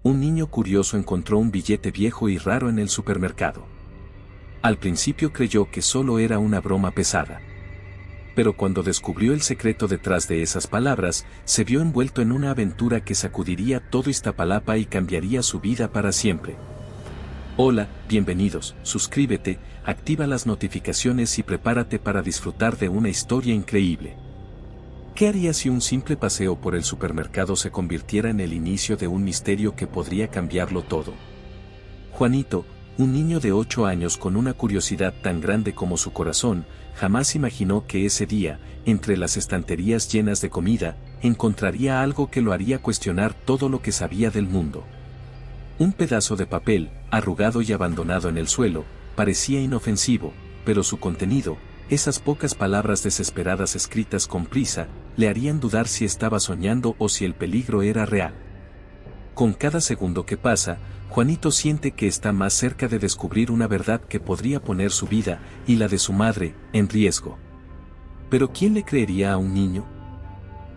Un niño curioso encontró un billete viejo y raro en el supermercado. Al principio creyó que solo era una broma pesada. Pero cuando descubrió el secreto detrás de esas palabras, se vio envuelto en una aventura que sacudiría todo Iztapalapa y cambiaría su vida para siempre. Hola, bienvenidos, suscríbete, activa las notificaciones y prepárate para disfrutar de una historia increíble. ¿Qué harías si un simple paseo por el supermercado se convirtiera en el inicio de un misterio que podría cambiarlo todo? Juanito, un niño de 8 años con una curiosidad tan grande como su corazón, jamás imaginó que ese día, entre las estanterías llenas de comida, encontraría algo que lo haría cuestionar todo lo que sabía del mundo. Un pedazo de papel, arrugado y abandonado en el suelo, parecía inofensivo, pero su contenido, esas pocas palabras desesperadas escritas con prisa, le harían dudar si estaba soñando o si el peligro era real. Con cada segundo que pasa, Juanito siente que está más cerca de descubrir una verdad que podría poner su vida, y la de su madre, en riesgo. ¿Pero quién le creería a un niño?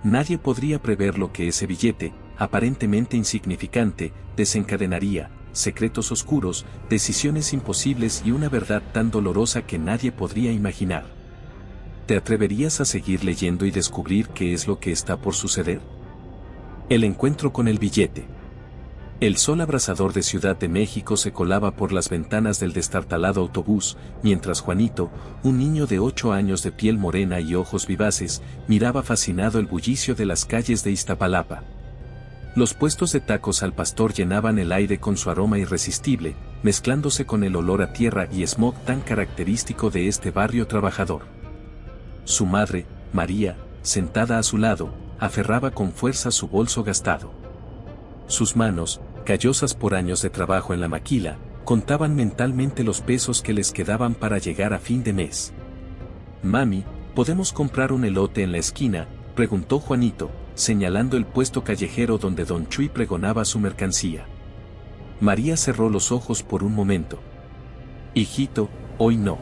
Nadie podría prever lo que ese billete, aparentemente insignificante, desencadenaría: secretos oscuros, decisiones imposibles y una verdad tan dolorosa que nadie podría imaginar. ¿Te atreverías a seguir leyendo y descubrir qué es lo que está por suceder? El encuentro con el billete. El sol abrasador de Ciudad de México se colaba por las ventanas del destartalado autobús, mientras Juanito, un niño de 8 años de piel morena y ojos vivaces, miraba fascinado el bullicio de las calles de Iztapalapa. Los puestos de tacos al pastor llenaban el aire con su aroma irresistible, mezclándose con el olor a tierra y smog tan característico de este barrio trabajador. Su madre, María, sentada a su lado, aferraba con fuerza su bolso gastado. Sus manos, callosas por años de trabajo en la maquila, contaban mentalmente los pesos que les quedaban para llegar a fin de mes. «Mami, ¿podemos comprar un elote en la esquina?», preguntó Juanito, señalando el puesto callejero donde Don Chuy pregonaba su mercancía. María cerró los ojos por un momento. «Hijito, hoy no.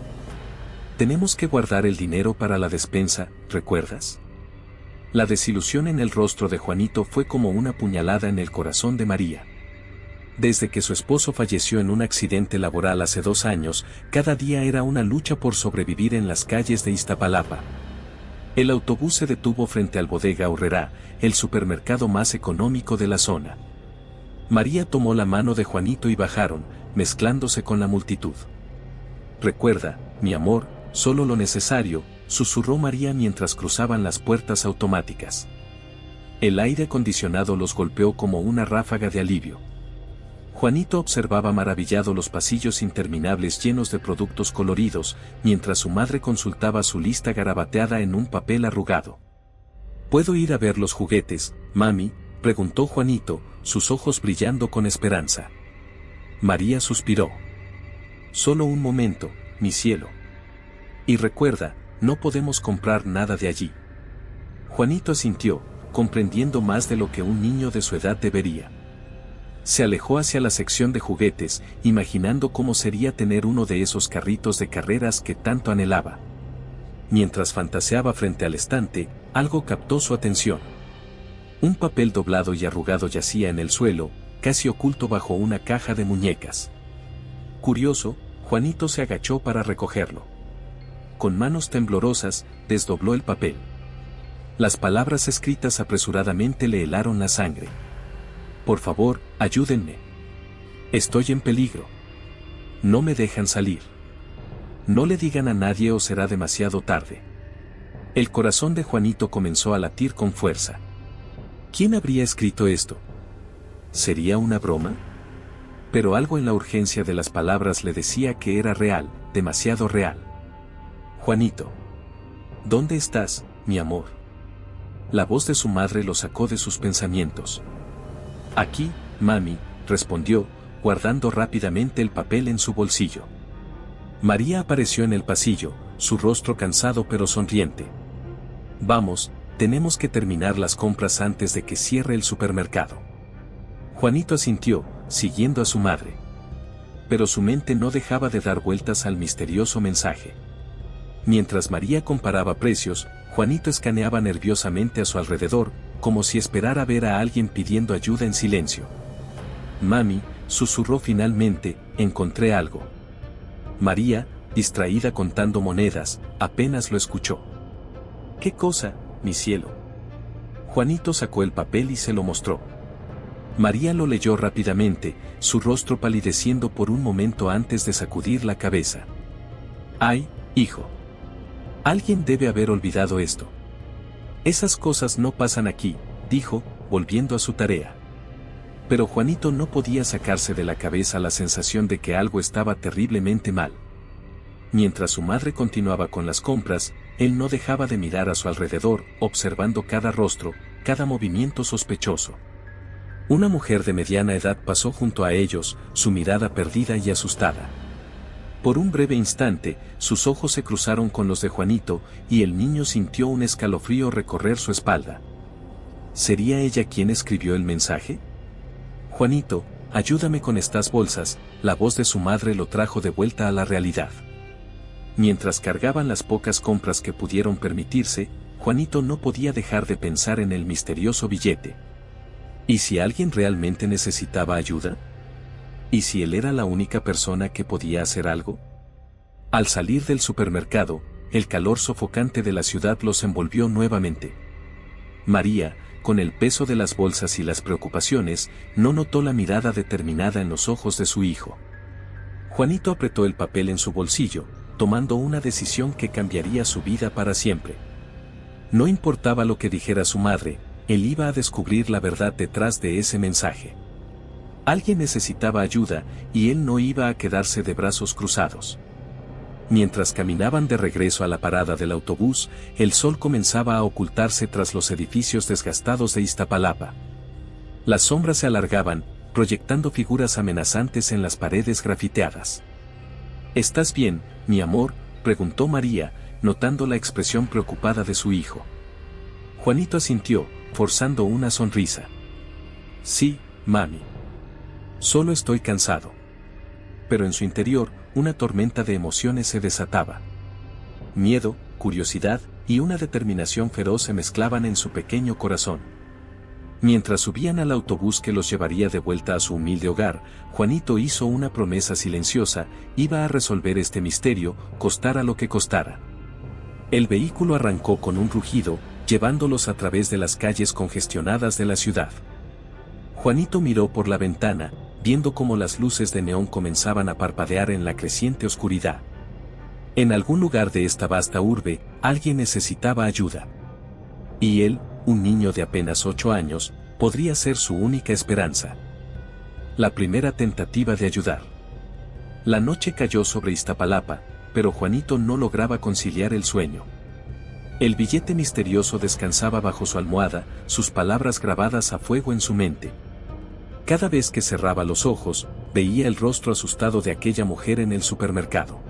Tenemos que guardar el dinero para la despensa, ¿recuerdas?». La desilusión en el rostro de Juanito fue como una puñalada en el corazón de María. Desde que su esposo falleció en un accidente laboral hace 2 años, cada día era una lucha por sobrevivir en las calles de Iztapalapa. El autobús se detuvo frente al Bodega Aurrerá, el supermercado más económico de la zona. María tomó la mano de Juanito y bajaron, mezclándose con la multitud. «Recuerda, mi amor, solo lo necesario», susurró María mientras cruzaban las puertas automáticas. El aire acondicionado los golpeó como una ráfaga de alivio. Juanito observaba maravillado los pasillos interminables llenos de productos coloridos, mientras su madre consultaba su lista garabateada en un papel arrugado. «¿Puedo ir a ver los juguetes, mami?», preguntó Juanito, sus ojos brillando con esperanza. María suspiró. «Solo un momento, mi cielo. Y recuerda, no podemos comprar nada de allí». Juanito asintió, comprendiendo más de lo que un niño de su edad debería. Se alejó hacia la sección de juguetes, imaginando cómo sería tener uno de esos carritos de carreras que tanto anhelaba. Mientras fantaseaba frente al estante, algo captó su atención. Un papel doblado y arrugado yacía en el suelo, casi oculto bajo una caja de muñecas. Curioso, Juanito se agachó para recogerlo. Con manos temblorosas, desdobló el papel. Las palabras escritas apresuradamente le helaron la sangre. «Por favor, ayúdenme. Estoy en peligro. No me dejan salir. No le digan a nadie o será demasiado tarde». El corazón de Juanito comenzó a latir con fuerza. ¿Quién habría escrito esto? ¿Sería una broma? Pero algo en la urgencia de las palabras le decía que era real, demasiado real. «Juanito. ¿Dónde estás, mi amor?». La voz de su madre lo sacó de sus pensamientos. «Aquí, mami», respondió, guardando rápidamente el papel en su bolsillo. María apareció en el pasillo, su rostro cansado pero sonriente. «Vamos, tenemos que terminar las compras antes de que cierre el supermercado». Juanito asintió, siguiendo a su madre. Pero su mente no dejaba de dar vueltas al misterioso mensaje. Mientras María comparaba precios, Juanito escaneaba nerviosamente a su alrededor, como si esperara ver a alguien pidiendo ayuda en silencio. Mami, susurró finalmente, encontré algo. María, distraída contando monedas, apenas lo escuchó. ¿Qué cosa, mi cielo? Juanito sacó el papel y se lo mostró. María lo leyó rápidamente, su rostro palideciendo por un momento antes de sacudir la cabeza. ¡Ay, hijo! Alguien debe haber olvidado esto. Esas cosas no pasan aquí, dijo, volviendo a su tarea. Pero Juanito no podía sacarse de la cabeza la sensación de que algo estaba terriblemente mal. Mientras su madre continuaba con las compras, él no dejaba de mirar a su alrededor, observando cada rostro, cada movimiento sospechoso. Una mujer de mediana edad pasó junto a ellos, su mirada perdida y asustada. Por un breve instante, sus ojos se cruzaron con los de Juanito, y el niño sintió un escalofrío recorrer su espalda. ¿Sería ella quien escribió el mensaje? Juanito, ayúdame con estas bolsas, la voz de su madre lo trajo de vuelta a la realidad. Mientras cargaban las pocas compras que pudieron permitirse, Juanito no podía dejar de pensar en el misterioso billete. ¿Y si alguien realmente necesitaba ayuda? ¿Y si él era la única persona que podía hacer algo? Al salir del supermercado, el calor sofocante de la ciudad los envolvió nuevamente. María, con el peso de las bolsas y las preocupaciones, no notó la mirada determinada en los ojos de su hijo. Juanito apretó el papel en su bolsillo, tomando una decisión que cambiaría su vida para siempre. No importaba lo que dijera su madre, él iba a descubrir la verdad detrás de ese mensaje. Alguien necesitaba ayuda, y él no iba a quedarse de brazos cruzados. Mientras caminaban de regreso a la parada del autobús, el sol comenzaba a ocultarse tras los edificios desgastados de Iztapalapa. Las sombras se alargaban, proyectando figuras amenazantes en las paredes grafiteadas. ¿Estás bien, mi amor?, preguntó María, notando la expresión preocupada de su hijo. Juanito asintió, forzando una sonrisa. Sí, mami. Solo estoy cansado. Pero en su interior, una tormenta de emociones se desataba. Miedo, curiosidad y una determinación feroz se mezclaban en su pequeño corazón. Mientras subían al autobús que los llevaría de vuelta a su humilde hogar, Juanito hizo una promesa silenciosa: iba a resolver este misterio, costara lo que costara. El vehículo arrancó con un rugido, llevándolos a través de las calles congestionadas de la ciudad. Juanito miró por la ventana, viendo cómo las luces de neón comenzaban a parpadear en la creciente oscuridad. En algún lugar de esta vasta urbe, alguien necesitaba ayuda. Y él, un niño de apenas 8 años, podría ser su única esperanza. La primera tentativa de ayudar. La noche cayó sobre Iztapalapa, pero Juanito no lograba conciliar el sueño. El billete misterioso descansaba bajo su almohada, sus palabras grabadas a fuego en su mente. Cada vez que cerraba los ojos, veía el rostro asustado de aquella mujer en el supermercado.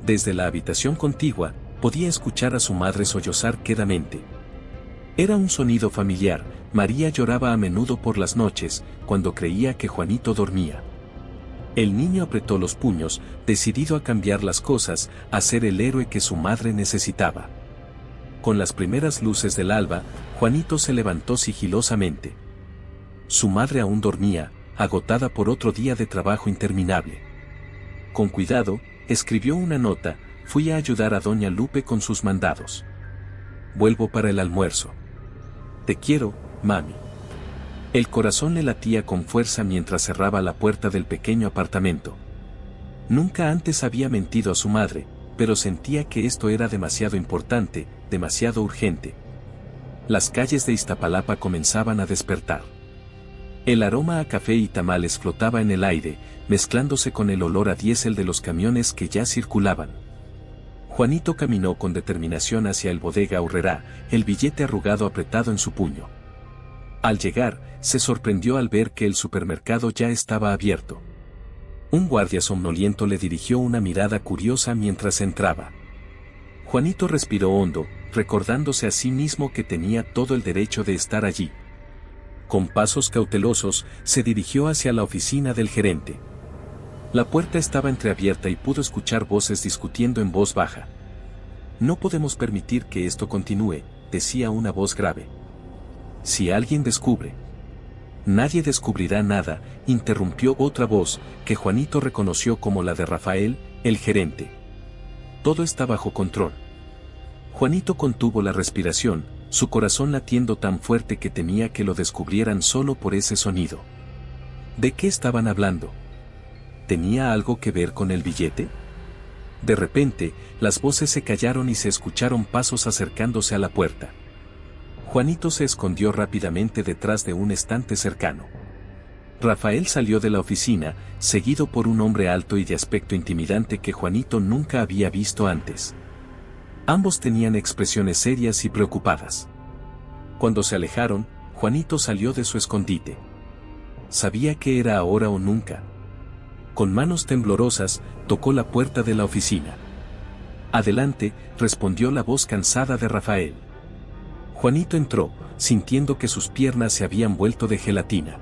Desde la habitación contigua, podía escuchar a su madre sollozar quedamente. Era un sonido familiar. María lloraba a menudo por las noches, cuando creía que Juanito dormía. El niño apretó los puños, decidido a cambiar las cosas, a ser el héroe que su madre necesitaba. Con las primeras luces del alba, Juanito se levantó sigilosamente. Su madre aún dormía, agotada por otro día de trabajo interminable. Con cuidado, escribió una nota: fui a ayudar a doña Lupe con sus mandados. Vuelvo para el almuerzo. Te quiero, mami. El corazón le latía con fuerza mientras cerraba la puerta del pequeño apartamento. Nunca antes había mentido a su madre, pero sentía que esto era demasiado importante, demasiado urgente. Las calles de Iztapalapa comenzaban a despertar. El aroma a café y tamales flotaba en el aire, mezclándose con el olor a diésel de los camiones que ya circulaban. Juanito caminó con determinación hacia el Bodega Aurrerá, el billete arrugado apretado en su puño. Al llegar, se sorprendió al ver que el supermercado ya estaba abierto. Un guardia somnoliento le dirigió una mirada curiosa mientras entraba. Juanito respiró hondo, recordándose a sí mismo que tenía todo el derecho de estar allí. Con pasos cautelosos, se dirigió hacia la oficina del gerente. La puerta estaba entreabierta y pudo escuchar voces discutiendo en voz baja. No podemos permitir que esto continúe, decía una voz grave. Si alguien descubre. Nadie descubrirá nada, interrumpió otra voz, que Juanito reconoció como la de Rafael, el gerente. Todo está bajo control. Juanito contuvo la respiración, su corazón latiendo tan fuerte que temía que lo descubrieran solo por ese sonido. ¿De qué estaban hablando? ¿Tenía algo que ver con el billete? De repente, las voces se callaron y se escucharon pasos acercándose a la puerta. Juanito se escondió rápidamente detrás de un estante cercano. Rafael salió de la oficina, seguido por un hombre alto y de aspecto intimidante que Juanito nunca había visto antes. Ambos tenían expresiones serias y preocupadas. Cuando se alejaron, Juanito salió de su escondite. Sabía que era ahora o nunca. Con manos temblorosas, tocó la puerta de la oficina. «Adelante», respondió la voz cansada de Rafael. Juanito entró, sintiendo que sus piernas se habían vuelto de gelatina.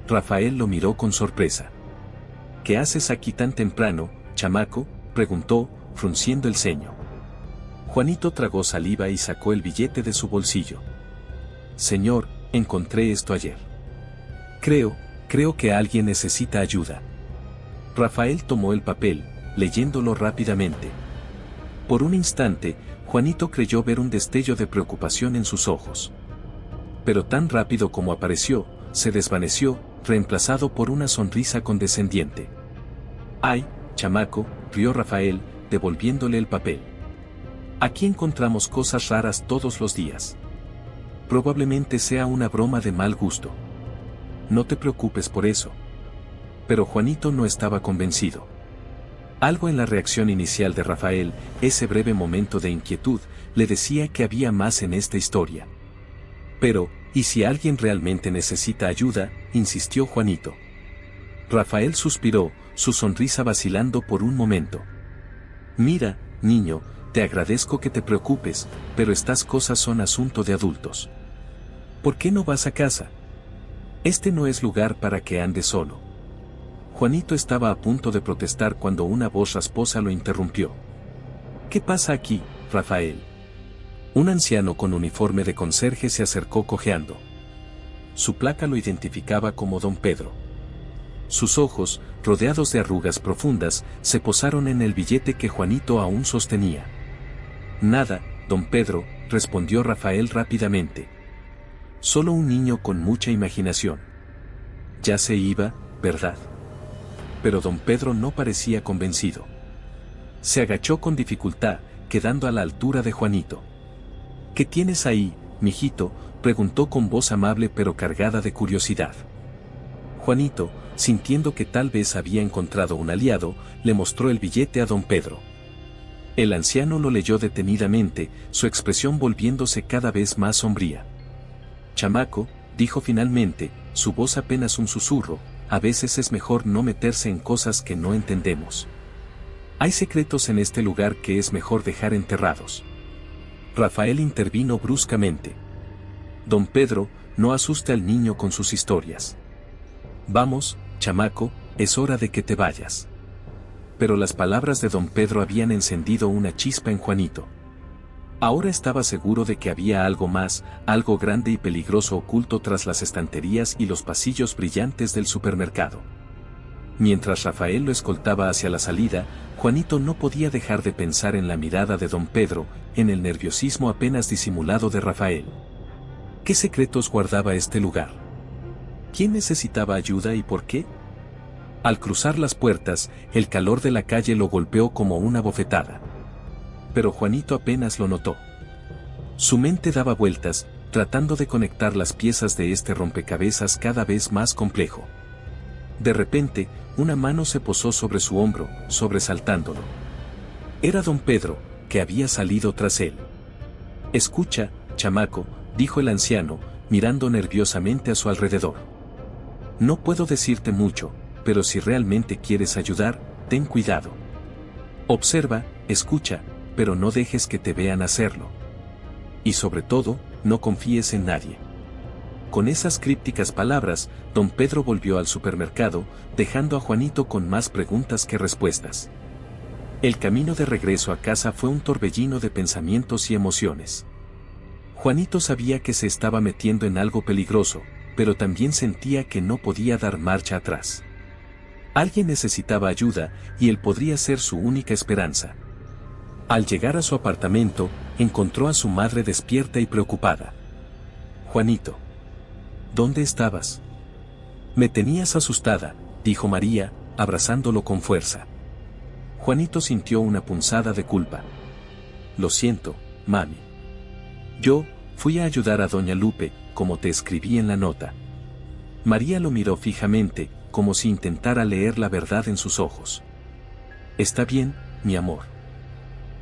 Rafael lo miró con sorpresa. «¿Qué haces aquí tan temprano, chamaco?», preguntó, frunciendo el ceño. Juanito tragó saliva y sacó el billete de su bolsillo. «Señor, encontré esto ayer. Creo que alguien necesita ayuda». Rafael tomó el papel, leyéndolo rápidamente. Por un instante, Juanito creyó ver un destello de preocupación en sus ojos. Pero tan rápido como apareció, se desvaneció, reemplazado por una sonrisa condescendiente. «Ay, chamaco», rió Rafael, devolviéndole el papel. «Aquí encontramos cosas raras todos los días. Probablemente sea una broma de mal gusto. No te preocupes por eso». Pero Juanito no estaba convencido. Algo en la reacción inicial de Rafael, ese breve momento de inquietud, le decía que había más en esta historia. «Pero, ¿y si alguien realmente necesita ayuda?», insistió Juanito. Rafael suspiró, su sonrisa vacilando por un momento. «Mira, niño, te agradezco que te preocupes, pero estas cosas son asunto de adultos. ¿Por qué no vas a casa? Este no es lugar para que andes solo». Juanito estaba a punto de protestar cuando una voz rasposa lo interrumpió. «¿Qué pasa aquí, Rafael?». Un anciano con uniforme de conserje se acercó cojeando. Su placa lo identificaba como Don Pedro. Sus ojos, rodeados de arrugas profundas, se posaron en el billete que Juanito aún sostenía. «Nada, Don Pedro», respondió Rafael rápidamente. «Solo un niño con mucha imaginación». Ya se iba, ¿verdad? Pero Don Pedro no parecía convencido. Se agachó con dificultad, quedando a la altura de Juanito. «¿Qué tienes ahí, mijito?», preguntó con voz amable pero cargada de curiosidad. Juanito, sintiendo que tal vez había encontrado un aliado, le mostró el billete a Don Pedro. El anciano lo leyó detenidamente, su expresión volviéndose cada vez más sombría. «Chamaco», dijo finalmente, su voz apenas un susurro, «a veces es mejor no meterse en cosas que no entendemos. Hay secretos en este lugar que es mejor dejar enterrados». Rafael intervino bruscamente. «Don Pedro, no asuste al niño con sus historias. Vamos, chamaco, es hora de que te vayas». Pero las palabras de Don Pedro habían encendido una chispa en Juanito. Ahora estaba seguro de que había algo más, algo grande y peligroso oculto tras las estanterías y los pasillos brillantes del supermercado. Mientras Rafael lo escoltaba hacia la salida, Juanito no podía dejar de pensar en la mirada de Don Pedro, en el nerviosismo apenas disimulado de Rafael. ¿Qué secretos guardaba este lugar? ¿Quién necesitaba ayuda y por qué? Al cruzar las puertas, el calor de la calle lo golpeó como una bofetada. Pero Juanito apenas lo notó. Su mente daba vueltas, tratando de conectar las piezas de este rompecabezas cada vez más complejo. De repente, una mano se posó sobre su hombro, sobresaltándolo. Era Don Pedro, que había salido tras él. «Escucha, chamaco», dijo el anciano, mirando nerviosamente a su alrededor. «No puedo decirte mucho, pero si realmente quieres ayudar, ten cuidado. Observa, escucha, pero no dejes que te vean hacerlo. Y sobre todo, no confíes en nadie». Con esas crípticas palabras, Don Pedro volvió al supermercado, dejando a Juanito con más preguntas que respuestas. El camino de regreso a casa fue un torbellino de pensamientos y emociones. Juanito sabía que se estaba metiendo en algo peligroso, pero también sentía que no podía dar marcha atrás. Alguien necesitaba ayuda, y él podría ser su única esperanza. Al llegar a su apartamento, encontró a su madre despierta y preocupada. «Juanito, ¿dónde estabas?» «Me tenías asustada», dijo María, abrazándolo con fuerza. Juanito sintió una punzada de culpa. «Lo siento, mami. Yo fui a ayudar a doña Lupe, como te escribí en la nota». María lo miró fijamente, como si intentara leer la verdad en sus ojos. «Está bien, mi amor.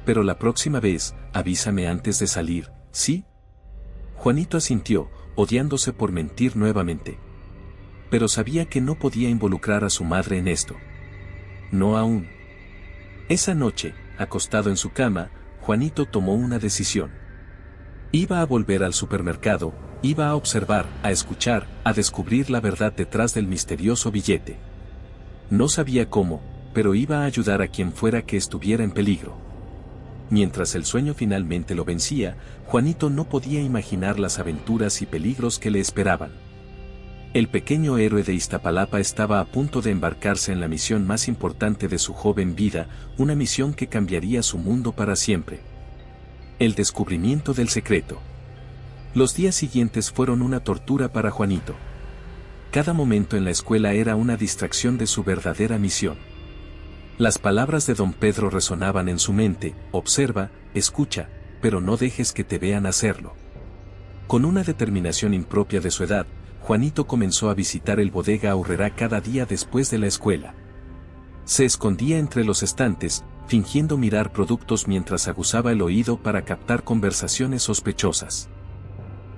Pero la próxima vez, avísame antes de salir, ¿sí?» Juanito asintió, odiándose por mentir nuevamente. Pero sabía que no podía involucrar a su madre en esto. No aún. Esa noche, acostado en su cama, Juanito tomó una decisión. Iba a volver al supermercado, iba a observar, a escuchar, a descubrir la verdad detrás del misterioso billete. No sabía cómo, pero iba a ayudar a quien fuera que estuviera en peligro. Mientras el sueño finalmente lo vencía, Juanito no podía imaginar las aventuras y peligros que le esperaban. El pequeño héroe de Iztapalapa estaba a punto de embarcarse en la misión más importante de su joven vida, una misión que cambiaría su mundo para siempre. El descubrimiento del secreto. Los días siguientes fueron una tortura para Juanito. Cada momento en la escuela era una distracción de su verdadera misión. Las palabras de don Pedro resonaban en su mente: observa, escucha, pero no dejes que te vean hacerlo. Con una determinación impropia de su edad, Juanito comenzó a visitar el bodega Aurrerá cada día después de la escuela. Se escondía entre los estantes, fingiendo mirar productos mientras aguzaba el oído para captar conversaciones sospechosas.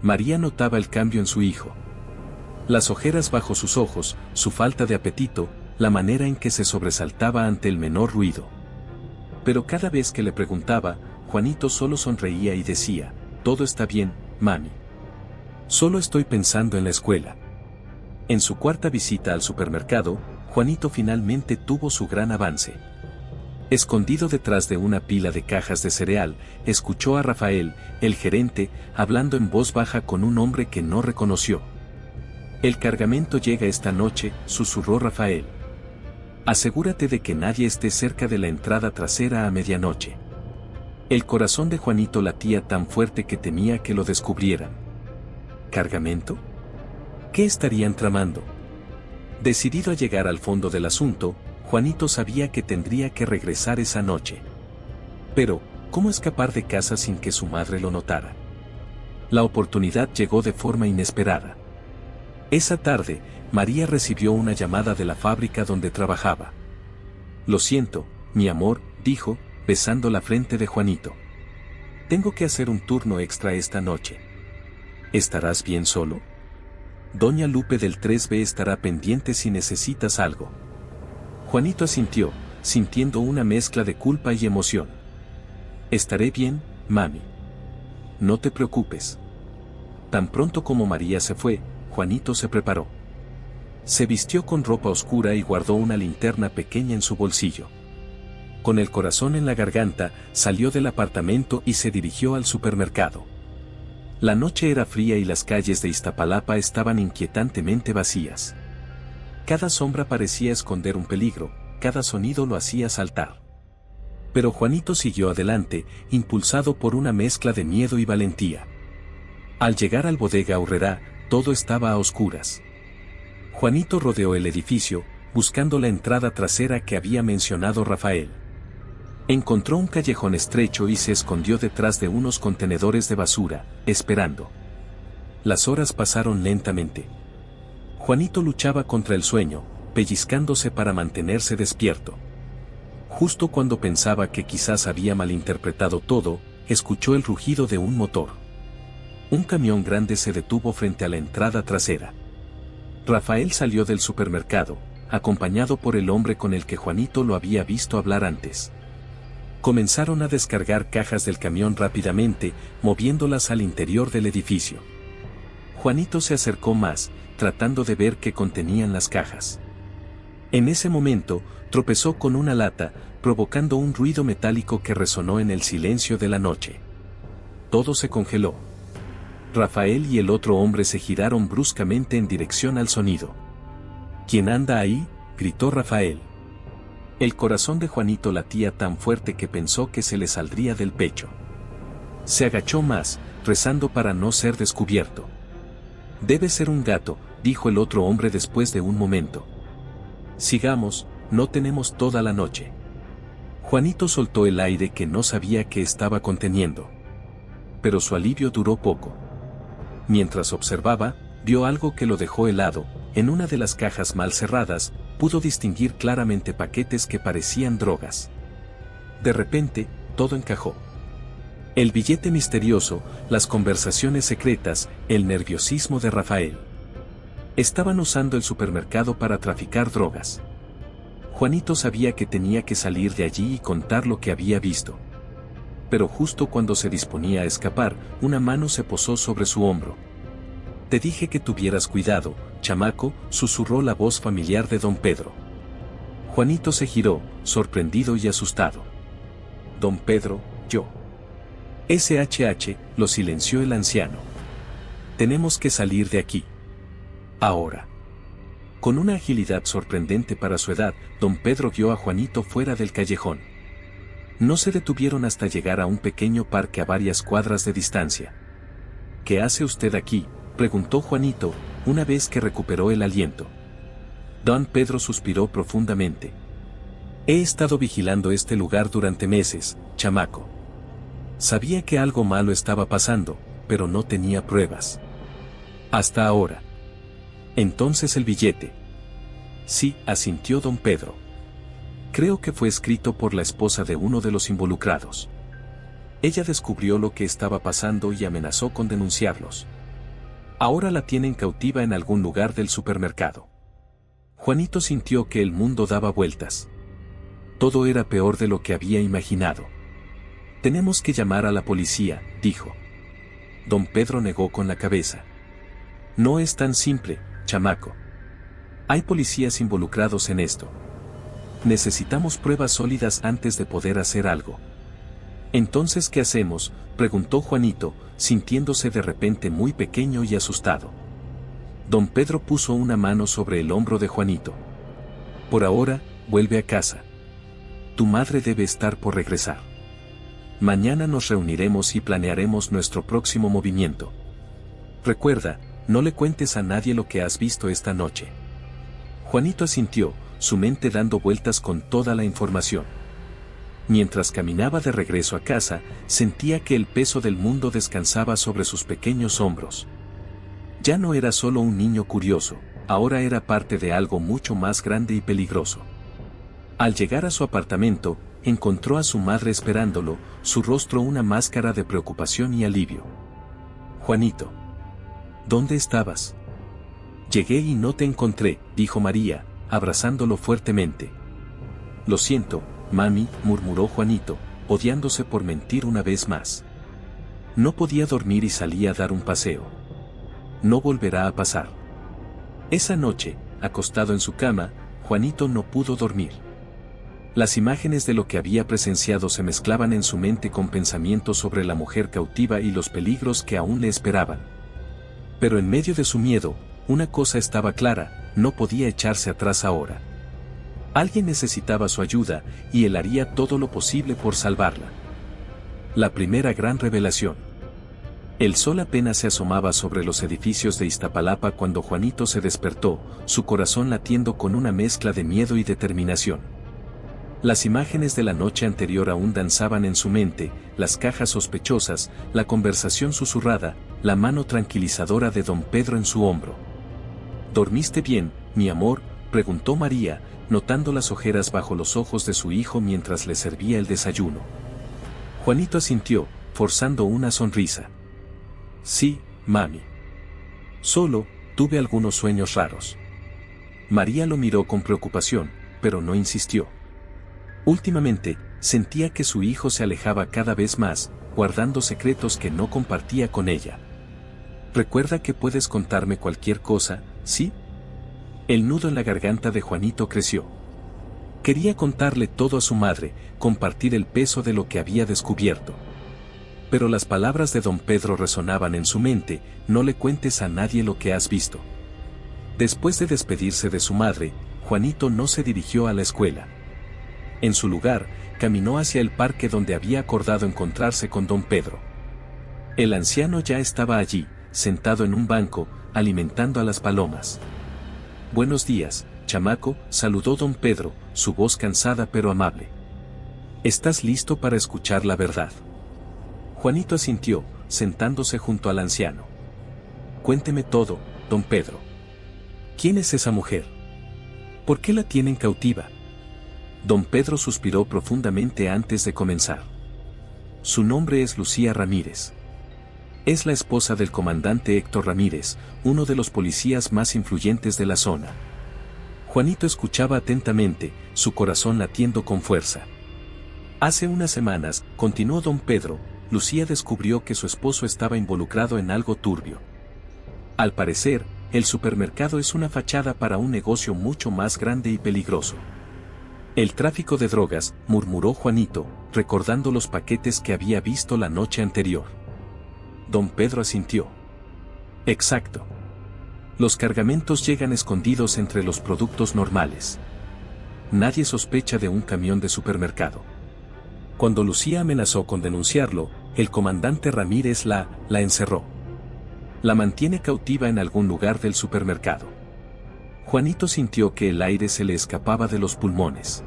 María notaba el cambio en su hijo. Las ojeras bajo sus ojos, su falta de apetito, la manera en que se sobresaltaba ante el menor ruido. Pero cada vez que le preguntaba, Juanito solo sonreía y decía: «Todo está bien, mami. Solo estoy pensando en la escuela». En su cuarta visita al supermercado, Juanito finalmente tuvo su gran avance. Escondido detrás de una pila de cajas de cereal, escuchó a Rafael, el gerente, hablando en voz baja con un hombre que no reconoció. «El cargamento llega esta noche», susurró Rafael. «Asegúrate de que nadie esté cerca de la entrada trasera a medianoche». El corazón de Juanito latía tan fuerte que temía que lo descubrieran. ¿Cargamento? ¿Qué estarían tramando? Decidido a llegar al fondo del asunto, Juanito sabía que tendría que regresar esa noche. Pero, ¿cómo escapar de casa sin que su madre lo notara? La oportunidad llegó de forma inesperada. Esa tarde, María recibió una llamada de la fábrica donde trabajaba. «Lo siento, mi amor», dijo, besando la frente de Juanito. «Tengo que hacer un turno extra esta noche. ¿Estarás bien solo? Doña Lupe del 3B estará pendiente si necesitas algo». Juanito asintió, sintiendo una mezcla de culpa y emoción. «Estaré bien, mami. No te preocupes». Tan pronto como María se fue, Juanito se preparó. Se vistió con ropa oscura y guardó una linterna pequeña en su bolsillo. Con el corazón en la garganta, salió del apartamento y se dirigió al supermercado. La noche era fría y las calles de Iztapalapa estaban inquietantemente vacías. Cada sombra parecía esconder un peligro, cada sonido lo hacía saltar. Pero Juanito siguió adelante, impulsado por una mezcla de miedo y valentía. Al llegar al bodega Aurrerá, todo estaba a oscuras. Juanito rodeó el edificio, buscando la entrada trasera que había mencionado Rafael. Encontró un callejón estrecho y se escondió detrás de unos contenedores de basura, esperando. Las horas pasaron lentamente. Juanito luchaba contra el sueño, pellizcándose para mantenerse despierto. Justo cuando pensaba que quizás había malinterpretado todo, escuchó el rugido de un motor. Un camión grande se detuvo frente a la entrada trasera. Rafael salió del supermercado, acompañado por el hombre con el que Juanito lo había visto hablar antes. Comenzaron a descargar cajas del camión rápidamente, moviéndolas al interior del edificio. Juanito se acercó más, tratando de ver qué contenían las cajas. En ese momento, tropezó con una lata, provocando un ruido metálico que resonó en el silencio de la noche. Todo se congeló. Rafael y el otro hombre se giraron bruscamente en dirección al sonido. ¿Quién anda ahí?, gritó Rafael. El corazón de Juanito latía tan fuerte que pensó que se le saldría del pecho. Se agachó más, rezando para no ser descubierto. Debe ser un gato, dijo el otro hombre después de un momento. Sigamos, no tenemos toda la noche. Juanito soltó el aire que no sabía que estaba conteniendo. Pero su alivio duró poco. Mientras observaba, vio algo que lo dejó helado. En una de las cajas mal cerradas, pudo distinguir claramente paquetes que parecían drogas. De repente, todo encajó. El billete misterioso, las conversaciones secretas, el nerviosismo de Rafael. Estaban usando el supermercado para traficar drogas. Juanito sabía que tenía que salir de allí y contar lo que había visto. Pero justo cuando se disponía a escapar, una mano se posó sobre su hombro. «Te dije que tuvieras cuidado, chamaco», susurró la voz familiar de don Pedro. Juanito se giró, sorprendido y asustado. «Don Pedro, yo». «SHH», lo silenció el anciano. «Tenemos que salir de aquí. Ahora». Con una agilidad sorprendente para su edad, don Pedro guió a Juanito fuera del callejón. No se detuvieron hasta llegar a un pequeño parque a varias cuadras de distancia. «¿Qué hace usted aquí?», preguntó Juanito, una vez que recuperó el aliento. Don Pedro suspiró profundamente. «He estado vigilando este lugar durante meses, chamaco. Sabía que algo malo estaba pasando, pero no tenía pruebas. Hasta ahora». «Entonces el billete». «Sí», asintió don Pedro. «Creo que fue escrito por la esposa de uno de los involucrados. Ella descubrió lo que estaba pasando y amenazó con denunciarlos. Ahora la tienen cautiva en algún lugar del supermercado». Juanito sintió que el mundo daba vueltas. Todo era peor de lo que había imaginado. «Tenemos que llamar a la policía», dijo. Don Pedro negó con la cabeza. «No es tan simple, chamaco. Hay policías involucrados en esto. Necesitamos pruebas sólidas antes de poder hacer algo». «¿Entonces qué hacemos?», preguntó Juanito, sintiéndose de repente muy pequeño y asustado. Don Pedro puso una mano sobre el hombro de Juanito. «Por ahora, vuelve a casa. Tu madre debe estar por regresar. Mañana nos reuniremos y planearemos nuestro próximo movimiento. Recuerda, no le cuentes a nadie lo que has visto esta noche». Juanito asintió, su mente dando vueltas con toda la información. Mientras caminaba de regreso a casa, sentía que el peso del mundo descansaba sobre sus pequeños hombros. Ya no era solo un niño curioso, ahora era parte de algo mucho más grande y peligroso. Al llegar a su apartamento, encontró a su madre esperándolo, su rostro una máscara de preocupación y alivio. «Juanito, ¿dónde estabas?». «Llegué y no te encontré», dijo María, abrazándolo fuertemente. «Lo siento, mami», murmuró Juanito, odiándose por mentir una vez más. No podía dormir y salía a dar un paseo. No volverá a pasar. Esa noche, acostado en su cama, Juanito no pudo dormir. Las imágenes de lo que había presenciado se mezclaban en su mente con pensamientos sobre la mujer cautiva y los peligros que aún le esperaban. Pero en medio de su miedo, una cosa estaba clara, no podía echarse atrás ahora. Alguien necesitaba su ayuda, y él haría todo lo posible por salvarla. La primera gran revelación. El sol apenas se asomaba sobre los edificios de Iztapalapa cuando Juanito se despertó, su corazón latiendo con una mezcla de miedo y determinación. Las imágenes de la noche anterior aún danzaban en su mente, las cajas sospechosas, la conversación susurrada, la mano tranquilizadora de don Pedro en su hombro. «¿Dormiste bien, mi amor?», preguntó María, notando las ojeras bajo los ojos de su hijo mientras le servía el desayuno. Juanito asintió, forzando una sonrisa. «Sí, mami. Solo, tuve algunos sueños raros». María lo miró con preocupación, pero no insistió. Últimamente, sentía que su hijo se alejaba cada vez más, guardando secretos que no compartía con ella. «Recuerda que puedes contarme cualquier cosa, ¿sí?». El nudo en la garganta de Juanito creció. Quería contarle todo a su madre, compartir el peso de lo que había descubierto. Pero las palabras de don Pedro resonaban en su mente: no le cuentes a nadie lo que has visto. Después de despedirse de su madre, Juanito no se dirigió a la escuela. En su lugar, caminó hacia el parque donde había acordado encontrarse con don Pedro. El anciano ya estaba allí, sentado en un banco, alimentando a las palomas. «Buenos días, chamaco», saludó don Pedro, su voz cansada pero amable. «¿Estás listo para escuchar la verdad?». Juanito asintió, sentándose junto al anciano. «Cuénteme todo, don Pedro. ¿Quién es esa mujer? ¿Por qué la tienen cautiva?». Don Pedro suspiró profundamente antes de comenzar. «Su nombre es Lucía Ramírez. Es la esposa del comandante Héctor Ramírez, uno de los policías más influyentes de la zona». Juanito escuchaba atentamente, su corazón latiendo con fuerza. «Hace unas semanas», continuó don Pedro, «Lucía descubrió que su esposo estaba involucrado en algo turbio. Al parecer, el supermercado es una fachada para un negocio mucho más grande y peligroso». «El tráfico de drogas», murmuró Juanito, recordando los paquetes que había visto la noche anterior. Don Pedro asintió. «Exacto. Los cargamentos llegan escondidos entre los productos normales. Nadie sospecha de un camión de supermercado. Cuando Lucía amenazó con denunciarlo, el comandante Ramírez la encerró. La mantiene cautiva en algún lugar del supermercado». Juanito sintió que el aire se le escapaba de los pulmones.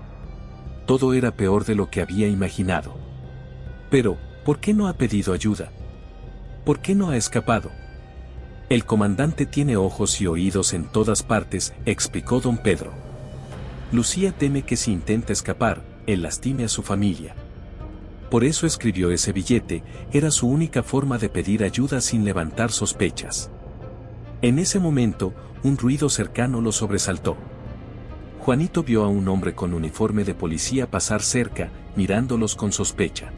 Todo era peor de lo que había imaginado. Pero, ¿por qué no ha pedido ayuda? ¿Por qué no ha escapado? «El comandante tiene ojos y oídos en todas partes», explicó don Pedro. «Lucía teme que si intenta escapar, él lastime a su familia. Por eso escribió ese billete, era su única forma de pedir ayuda sin levantar sospechas». En ese momento, un ruido cercano lo sobresaltó. Juanito vio a un hombre con uniforme de policía pasar cerca, mirándolos con sospecha.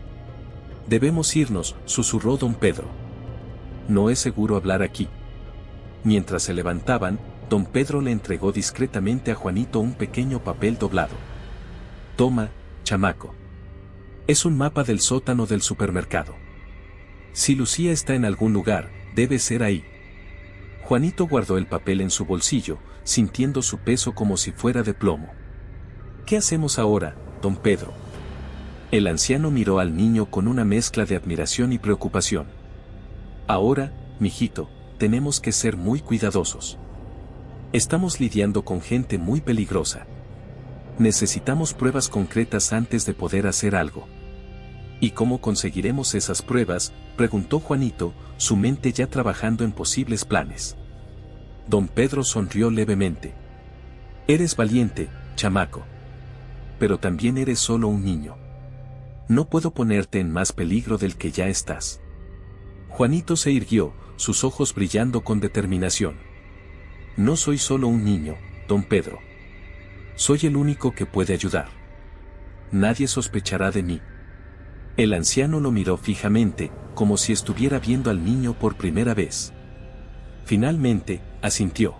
«Debemos irnos», susurró don Pedro. «No es seguro hablar aquí». Mientras se levantaban, don Pedro le entregó discretamente a Juanito un pequeño papel doblado. «Toma, chamaco. Es un mapa del sótano del supermercado. Si Lucía está en algún lugar, debe ser ahí». Juanito guardó el papel en su bolsillo, sintiendo su peso como si fuera de plomo. «¿Qué hacemos ahora, don Pedro?». El anciano miró al niño con una mezcla de admiración y preocupación. «Ahora, mijito, tenemos que ser muy cuidadosos. Estamos lidiando con gente muy peligrosa. Necesitamos pruebas concretas antes de poder hacer algo». «¿Y cómo conseguiremos esas pruebas?», preguntó Juanito, su mente ya trabajando en posibles planes. Don Pedro sonrió levemente. «Eres valiente, chamaco. Pero también eres solo un niño. No puedo ponerte en más peligro del que ya estás». Juanito se irguió, sus ojos brillando con determinación. «No soy solo un niño, don Pedro. Soy el único que puede ayudar. Nadie sospechará de mí». El anciano lo miró fijamente, como si estuviera viendo al niño por primera vez. Finalmente, asintió.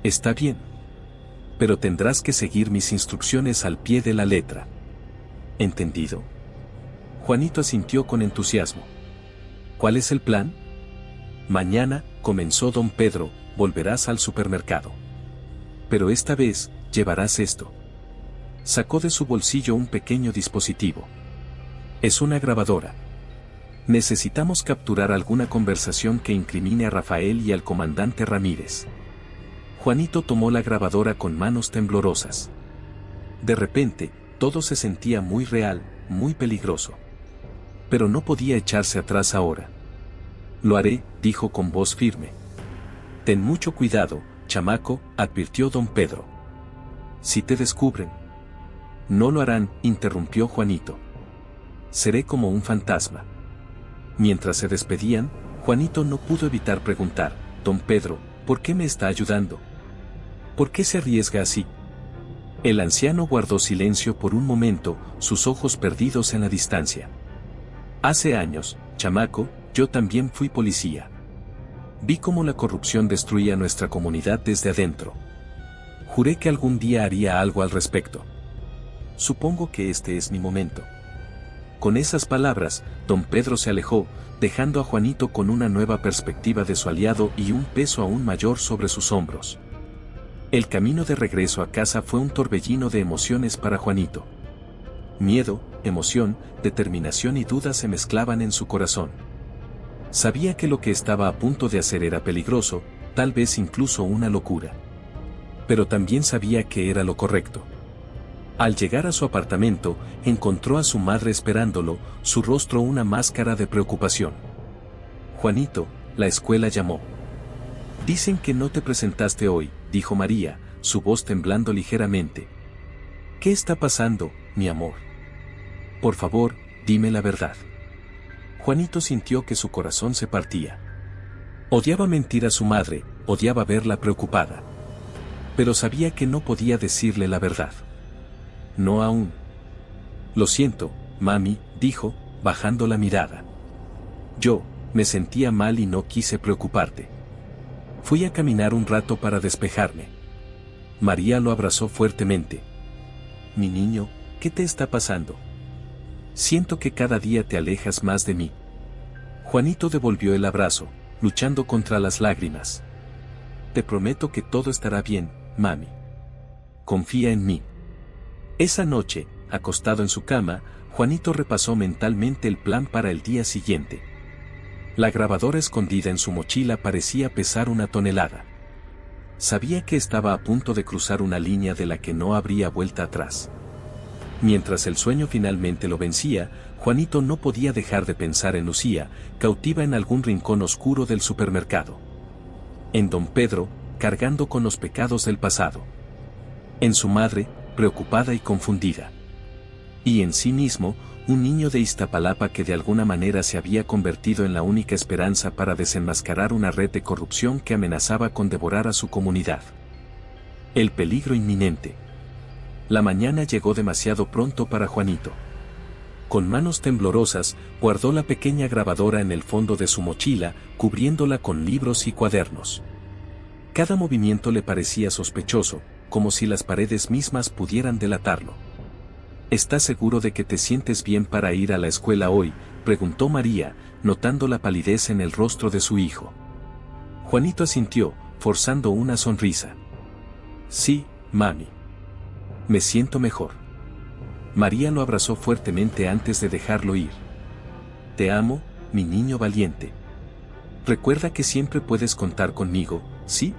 «Está bien. Pero tendrás que seguir mis instrucciones al pie de la letra». «¿Entendido?». Juanito asintió con entusiasmo. «¿Cuál es el plan?». «Mañana», comenzó don Pedro, «volverás al supermercado. Pero esta vez, llevarás esto». Sacó de su bolsillo un pequeño dispositivo. «Es una grabadora. Necesitamos capturar alguna conversación que incrimine a Rafael y al comandante Ramírez». Juanito tomó la grabadora con manos temblorosas. De repente, todo se sentía muy real, muy peligroso. Pero no podía echarse atrás ahora. «Lo haré», dijo con voz firme. «Ten mucho cuidado, chamaco», advirtió don Pedro. «Si te descubren». «No lo harán», interrumpió Juanito. «Seré como un fantasma». Mientras se despedían, Juanito no pudo evitar preguntar: «Don Pedro, ¿por qué me está ayudando? ¿Por qué se arriesga así?». El anciano guardó silencio por un momento, sus ojos perdidos en la distancia. «Hace años, chamaco, yo también fui policía. Vi cómo la corrupción destruía nuestra comunidad desde adentro. Juré que algún día haría algo al respecto. Supongo que este es mi momento». Con esas palabras, don Pedro se alejó, dejando a Juanito con una nueva perspectiva de su aliado y un peso aún mayor sobre sus hombros. El camino de regreso a casa fue un torbellino de emociones para Juanito. Miedo, emoción, determinación y dudas se mezclaban en su corazón. Sabía que lo que estaba a punto de hacer era peligroso, tal vez incluso una locura. Pero también sabía que era lo correcto. Al llegar a su apartamento, encontró a su madre esperándolo, su rostro una máscara de preocupación. «Juanito, la escuela llamó. Dicen que no te presentaste hoy», dijo María, su voz temblando ligeramente. «¿Qué está pasando, mi amor? Por favor, dime la verdad». Juanito sintió que su corazón se partía. Odiaba mentir a su madre, odiaba verla preocupada. Pero sabía que no podía decirle la verdad. «No aún». «Lo siento, mami», dijo, bajando la mirada. «Yo, me sentía mal y no quise preocuparte. Fui a caminar un rato para despejarme». María lo abrazó fuertemente. «Mi niño, ¿qué te está pasando? Siento que cada día te alejas más de mí». Juanito devolvió el abrazo, luchando contra las lágrimas. «Te prometo que todo estará bien, mami. Confía en mí». Esa noche, acostado en su cama, Juanito repasó mentalmente el plan para el día siguiente. La grabadora escondida en su mochila parecía pesar 1 tonelada. Sabía que estaba a punto de cruzar una línea de la que no habría vuelta atrás. Mientras el sueño finalmente lo vencía, Juanito no podía dejar de pensar en Lucía, cautiva en algún rincón oscuro del supermercado. En don Pedro, cargando con los pecados del pasado. En su madre, preocupada y confundida. Y en sí mismo, un niño de Iztapalapa que de alguna manera se había convertido en la única esperanza para desenmascarar una red de corrupción que amenazaba con devorar a su comunidad. El peligro inminente. La mañana llegó demasiado pronto para Juanito. Con manos temblorosas, guardó la pequeña grabadora en el fondo de su mochila, cubriéndola con libros y cuadernos. Cada movimiento le parecía sospechoso, como si las paredes mismas pudieran delatarlo. «¿Estás seguro de que te sientes bien para ir a la escuela hoy?», preguntó María, notando la palidez en el rostro de su hijo. Juanito asintió, forzando una sonrisa. «Sí, mami. Me siento mejor». María lo abrazó fuertemente antes de dejarlo ir. «Te amo, mi niño valiente. Recuerda que siempre puedes contar conmigo, ¿sí?».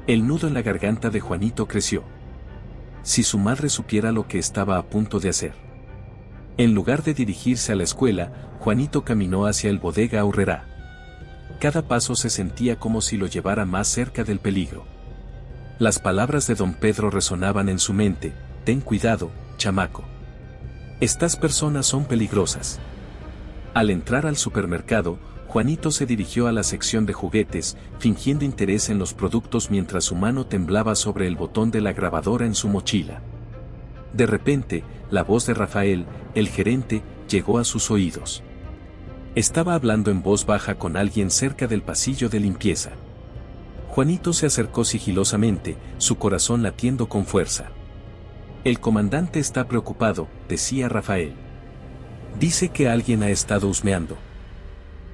El nudo en la garganta de Juanito creció. Si su madre supiera lo que estaba a punto de hacer. En lugar de dirigirse a la escuela, Juanito caminó hacia el Bodega Aurrerá. Cada paso se sentía como si lo llevara más cerca del peligro. Las palabras de don Pedro resonaban en su mente: «Ten cuidado, chamaco. Estas personas son peligrosas». Al entrar al supermercado, Juanito se dirigió a la sección de juguetes, fingiendo interés en los productos mientras su mano temblaba sobre el botón de la grabadora en su mochila. De repente, la voz de Rafael, el gerente, llegó a sus oídos. Estaba hablando en voz baja con alguien cerca del pasillo de limpieza. Juanito se acercó sigilosamente, su corazón latiendo con fuerza. «El comandante está preocupado», decía Rafael. «Dice que alguien ha estado husmeando».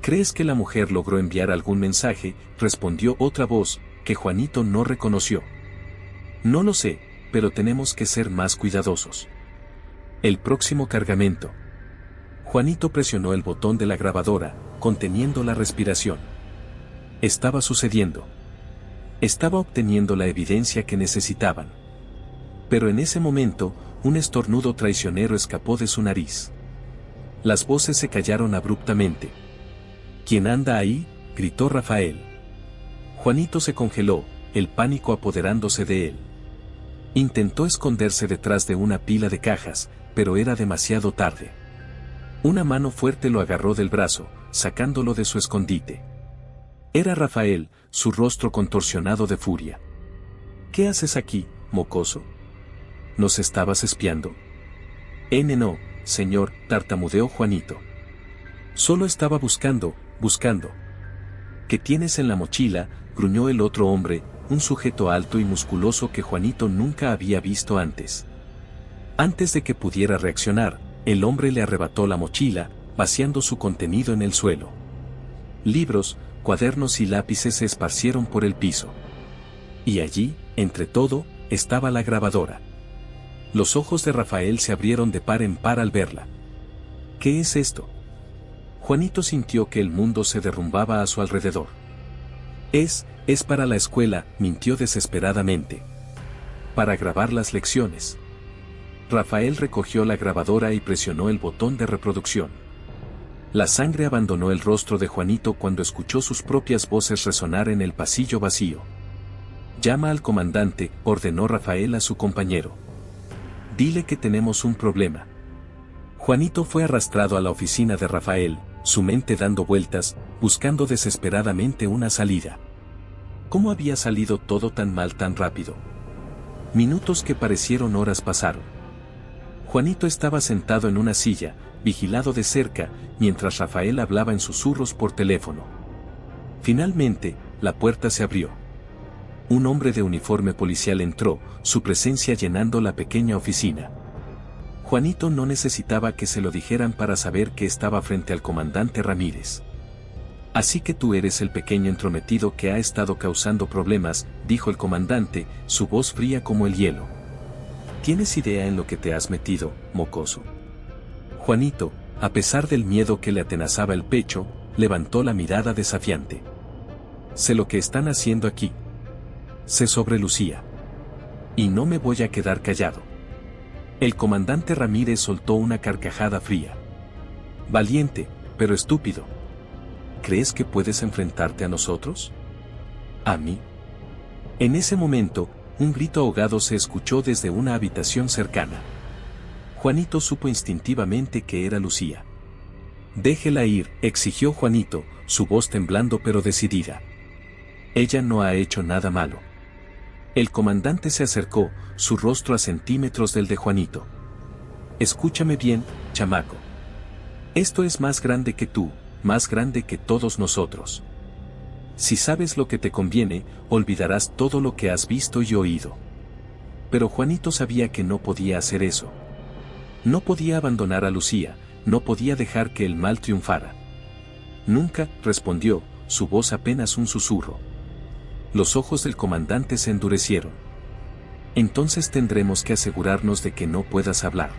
«¿Crees que la mujer logró enviar algún mensaje?», respondió otra voz, que Juanito no reconoció. «No lo sé, pero tenemos que ser más cuidadosos». «El próximo cargamento». Juanito presionó el botón de la grabadora, conteniendo la respiración. Estaba sucediendo. Estaba obteniendo la evidencia que necesitaban. Pero en ese momento, un estornudo traicionero escapó de su nariz. Las voces se callaron abruptamente. «¿Quién anda ahí?», gritó Rafael. Juanito se congeló, el pánico apoderándose de él. Intentó esconderse detrás de una pila de cajas, pero era demasiado tarde. Una mano fuerte lo agarró del brazo, sacándolo de su escondite. Era Rafael, su rostro contorsionado de furia. «¿Qué haces aquí, mocoso? ¿Nos estabas espiando?». No, señor», tartamudeó Juanito. «Solo estaba buscando». «¿Qué tienes en la mochila?», gruñó el otro hombre, un sujeto alto y musculoso que Juanito nunca había visto antes. Antes de que pudiera reaccionar, el hombre le arrebató la mochila, vaciando su contenido en el suelo. Libros, cuadernos y lápices se esparcieron por el piso. Y allí, entre todo, estaba la grabadora. Los ojos de Rafael se abrieron de par en par al verla. ¿Qué es esto? Juanito sintió que el mundo se derrumbaba a su alrededor. Es para la escuela, mintió desesperadamente. Para grabar las lecciones. Rafael recogió la grabadora y presionó el botón de reproducción. La sangre abandonó el rostro de Juanito cuando escuchó sus propias voces resonar en el pasillo vacío. Llama al comandante, ordenó Rafael a su compañero. Dile que tenemos un problema. Juanito fue arrastrado a la oficina de Rafael, su mente dando vueltas, buscando desesperadamente una salida. ¿Cómo había salido todo tan mal tan rápido? Minutos que parecieron horas pasaron. Juanito estaba sentado en una silla, vigilado de cerca, mientras Rafael hablaba en susurros por teléfono. Finalmente, la puerta se abrió. Un hombre de uniforme policial entró, su presencia llenando la pequeña oficina. Juanito no necesitaba que se lo dijeran para saber que estaba frente al comandante Ramírez. Así que tú eres el pequeño entrometido que ha estado causando problemas, dijo el comandante, su voz fría como el hielo. ¿Tienes idea en lo que te has metido, mocoso? Juanito, a pesar del miedo que le atenazaba el pecho, levantó la mirada desafiante. Sé lo que están haciendo aquí. Sé sobre Lucía. Y no me voy a quedar callado. El comandante Ramírez soltó una carcajada fría. Valiente, pero estúpido. ¿Crees que puedes enfrentarte a nosotros? ¿A mí? En ese momento, un grito ahogado se escuchó desde una habitación cercana. Juanito supo instintivamente que era Lucía. Déjela ir, exigió Juanito, su voz temblando pero decidida. Ella no ha hecho nada malo. El comandante se acercó, su rostro a centímetros del de Juanito. Escúchame bien, chamaco. Esto es más grande que tú, más grande que todos nosotros. Si sabes lo que te conviene, olvidarás todo lo que has visto y oído. Pero Juanito sabía que no podía hacer eso. No podía abandonar a Lucía, no podía dejar que el mal triunfara. Nunca, respondió, su voz apenas un susurro. Los ojos del comandante se endurecieron. Entonces tendremos que asegurarnos de que no puedas hablar.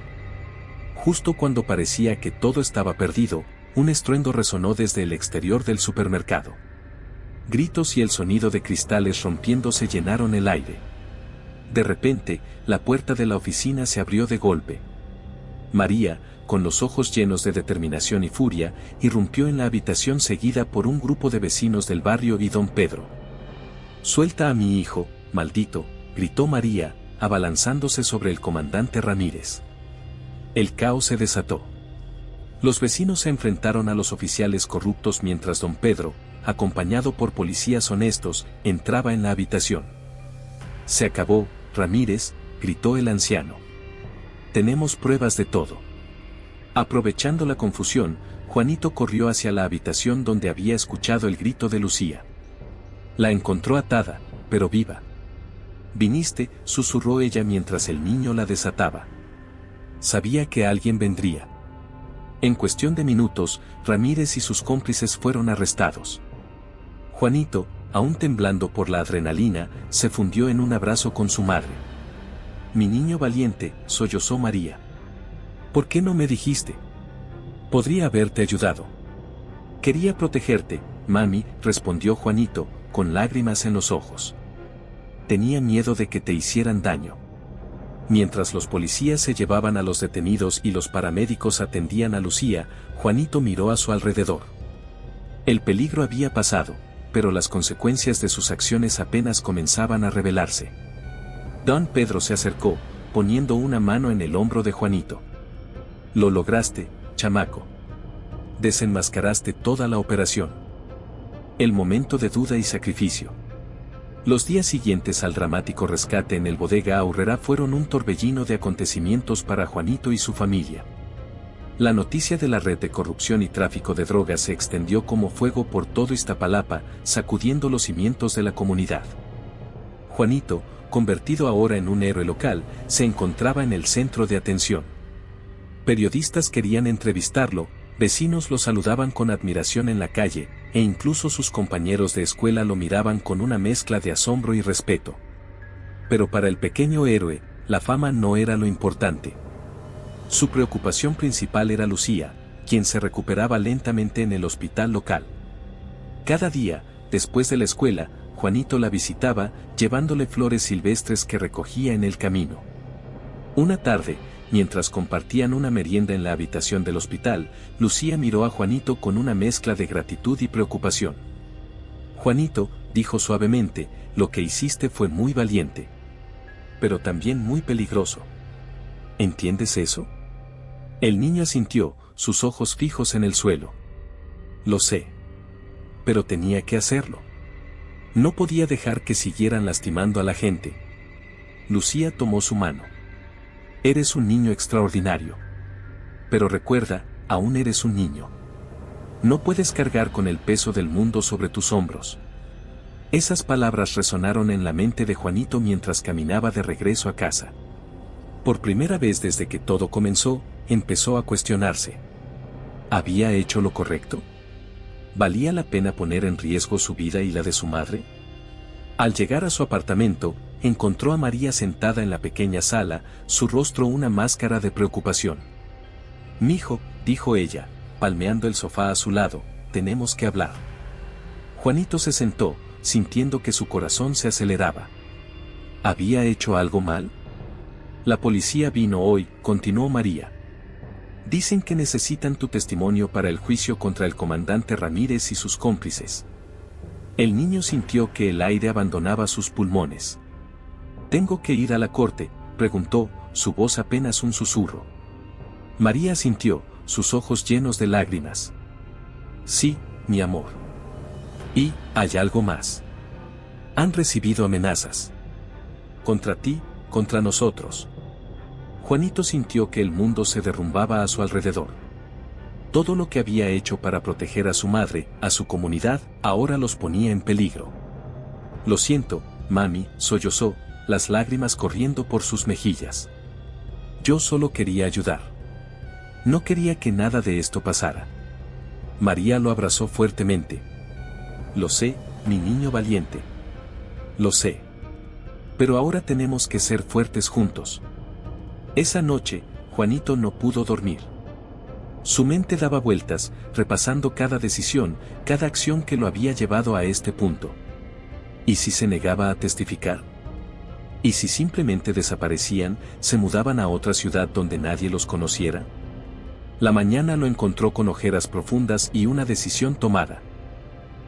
Justo cuando parecía que todo estaba perdido, un estruendo resonó desde el exterior del supermercado. Gritos y el sonido de cristales rompiéndose llenaron el aire. De repente, la puerta de la oficina se abrió de golpe. María, con los ojos llenos de determinación y furia, irrumpió en la habitación seguida por un grupo de vecinos del barrio y don Pedro. «Suelta a mi hijo, maldito», gritó María, abalanzándose sobre el comandante Ramírez. El caos se desató. Los vecinos se enfrentaron a los oficiales corruptos mientras don Pedro, acompañado por policías honestos, entraba en la habitación. «Se acabó, Ramírez», gritó el anciano. «Tenemos pruebas de todo». Aprovechando la confusión, Juanito corrió hacia la habitación donde había escuchado el grito de Lucía. La encontró atada, pero viva. «Viniste», susurró ella mientras el niño la desataba. Sabía que alguien vendría. En cuestión de minutos, Ramírez y sus cómplices fueron arrestados. Juanito, aún temblando por la adrenalina, se fundió en un abrazo con su madre. «Mi niño valiente», sollozó María. «¿Por qué no me dijiste? Podría haberte ayudado». «Quería protegerte, mami», respondió Juanito, con lágrimas en los ojos. «Tenía miedo de que te hicieran daño». Mientras los policías se llevaban a los detenidos y los paramédicos atendían a Lucía, Juanito miró a su alrededor. El peligro había pasado, pero las consecuencias de sus acciones apenas comenzaban a revelarse. Don Pedro se acercó, poniendo una mano en el hombro de Juanito. «Lo lograste, chamaco. Desenmascaraste toda la operación». El momento de duda y sacrificio. Los días siguientes al dramático rescate en el Bodega Aurrera fueron un torbellino de acontecimientos para Juanito y su familia. La noticia de la red de corrupción y tráfico de drogas se extendió como fuego por todo Iztapalapa, sacudiendo los cimientos de la comunidad. Juanito, convertido ahora en un héroe local, se encontraba en el centro de atención. Periodistas querían entrevistarlo, vecinos lo saludaban con admiración en la calle, e incluso sus compañeros de escuela lo miraban con una mezcla de asombro y respeto. Pero para el pequeño héroe, la fama no era lo importante. Su preocupación principal era Lucía, quien se recuperaba lentamente en el hospital local. Cada día, después de la escuela, Juanito la visitaba, llevándole flores silvestres que recogía en el camino. Una tarde, mientras compartían una merienda en la habitación del hospital, Lucía miró a Juanito con una mezcla de gratitud y preocupación. «Juanito», dijo suavemente, «lo que hiciste fue muy valiente. Pero también muy peligroso. ¿Entiendes eso?». El niño asintió, sus ojos fijos en el suelo. «Lo sé. Pero tenía que hacerlo. No podía dejar que siguieran lastimando a la gente». Lucía tomó su mano. «Eres un niño extraordinario. Pero recuerda, aún eres un niño. No puedes cargar con el peso del mundo sobre tus hombros». Esas palabras resonaron en la mente de Juanito mientras caminaba de regreso a casa. Por primera vez desde que todo comenzó, empezó a cuestionarse. ¿Había hecho lo correcto? ¿Valía la pena poner en riesgo su vida y la de su madre? Al llegar a su apartamento, encontró a María sentada en la pequeña sala, su rostro una máscara de preocupación. «Mijo», dijo ella, palmeando el sofá a su lado, «tenemos que hablar». Juanito se sentó, sintiendo que su corazón se aceleraba. ¿Había hecho algo mal? «La policía vino hoy», continuó María. «Dicen que necesitan tu testimonio para el juicio contra el comandante Ramírez y sus cómplices». El niño sintió que el aire abandonaba sus pulmones. «¿Tengo que ir a la corte?», preguntó, su voz apenas un susurro. María asintió, sus ojos llenos de lágrimas. «Sí, mi amor». «¿Y hay algo más? Han recibido amenazas. Contra ti, contra nosotros». Juanito sintió que el mundo se derrumbaba a su alrededor. Todo lo que había hecho para proteger a su madre, a su comunidad, ahora los ponía en peligro. «Lo siento, mami», sollozó, las lágrimas corriendo por sus mejillas. «Yo solo quería ayudar. No quería que nada de esto pasara». María lo abrazó fuertemente. «Lo sé, mi niño valiente. Lo sé. Pero ahora tenemos que ser fuertes juntos». Esa noche, Juanito no pudo dormir. Su mente daba vueltas, repasando cada decisión, cada acción que lo había llevado a este punto. ¿Y si se negaba a testificar? ¿Y si simplemente desaparecían, se mudaban a otra ciudad donde nadie los conociera? La mañana lo encontró con ojeras profundas y una decisión tomada.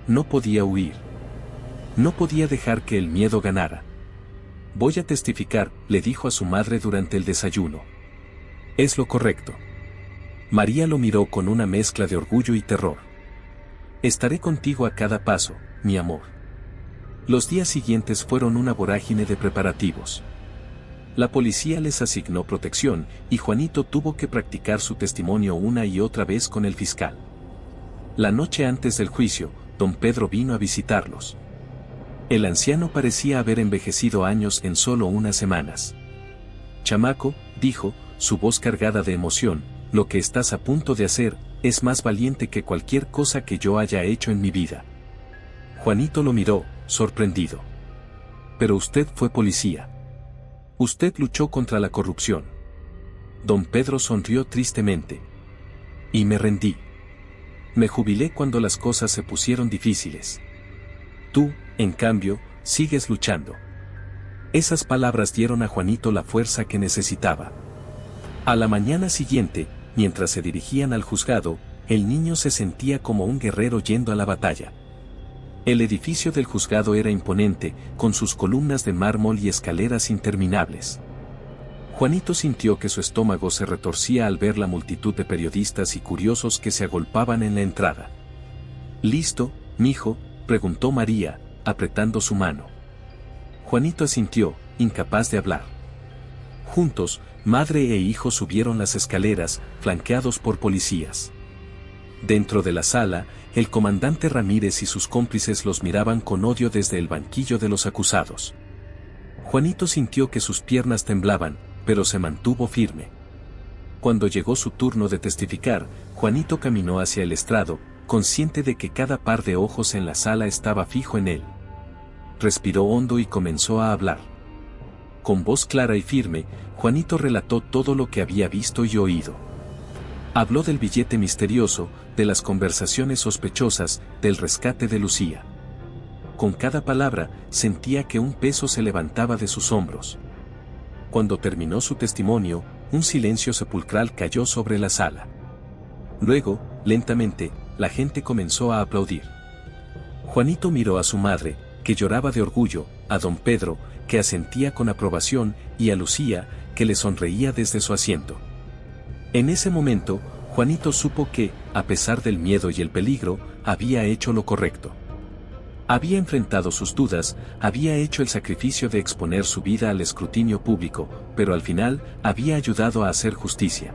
No podía huir. No podía dejar que el miedo ganara. «Voy a testificar», le dijo a su madre durante el desayuno. «Es lo correcto». María lo miró con una mezcla de orgullo y terror. «Estaré contigo a cada paso, mi amor». Los días siguientes fueron una vorágine de preparativos. La policía les asignó protección, y Juanito tuvo que practicar su testimonio una y otra vez con el fiscal. La noche antes del juicio, don Pedro vino a visitarlos. El anciano parecía haber envejecido años en solo unas semanas. «Chamaco», dijo, su voz cargada de emoción, «lo que estás a punto de hacer, es más valiente que cualquier cosa que yo haya hecho en mi vida». Juanito lo miró, sorprendido. «Pero usted fue policía. Usted luchó contra la corrupción». Don Pedro sonrió tristemente. «Y me rendí. Me jubilé cuando las cosas se pusieron difíciles. Tú, en cambio, sigues luchando». Esas palabras dieron a Juanito la fuerza que necesitaba. A la mañana siguiente, mientras se dirigían al juzgado, el niño se sentía como un guerrero yendo a la batalla. El edificio del juzgado era imponente, con sus columnas de mármol y escaleras interminables. Juanito sintió que su estómago se retorcía al ver la multitud de periodistas y curiosos que se agolpaban en la entrada. «¿Listo, mijo?», preguntó María, apretando su mano. Juanito asintió, incapaz de hablar. Juntos, madre e hijo subieron las escaleras, flanqueados por policías. Dentro de la sala, el comandante Ramírez y sus cómplices los miraban con odio desde el banquillo de los acusados. Juanito sintió que sus piernas temblaban, pero se mantuvo firme. Cuando llegó su turno de testificar, Juanito caminó hacia el estrado, consciente de que cada par de ojos en la sala estaba fijo en él. Respiró hondo y comenzó a hablar. Con voz clara y firme, Juanito relató todo lo que había visto y oído. Habló del billete misterioso, de las conversaciones sospechosas, del rescate de Lucía. Con cada palabra, sentía que un peso se levantaba de sus hombros. Cuando terminó su testimonio, un silencio sepulcral cayó sobre la sala. Luego, lentamente, la gente comenzó a aplaudir. Juanito miró a su madre, que lloraba de orgullo, a don Pedro, que asentía con aprobación, y a Lucía, que le sonreía desde su asiento. En ese momento, Juanito supo que, a pesar del miedo y el peligro, había hecho lo correcto. Había enfrentado sus dudas, había hecho el sacrificio de exponer su vida al escrutinio público, pero al final, había ayudado a hacer justicia.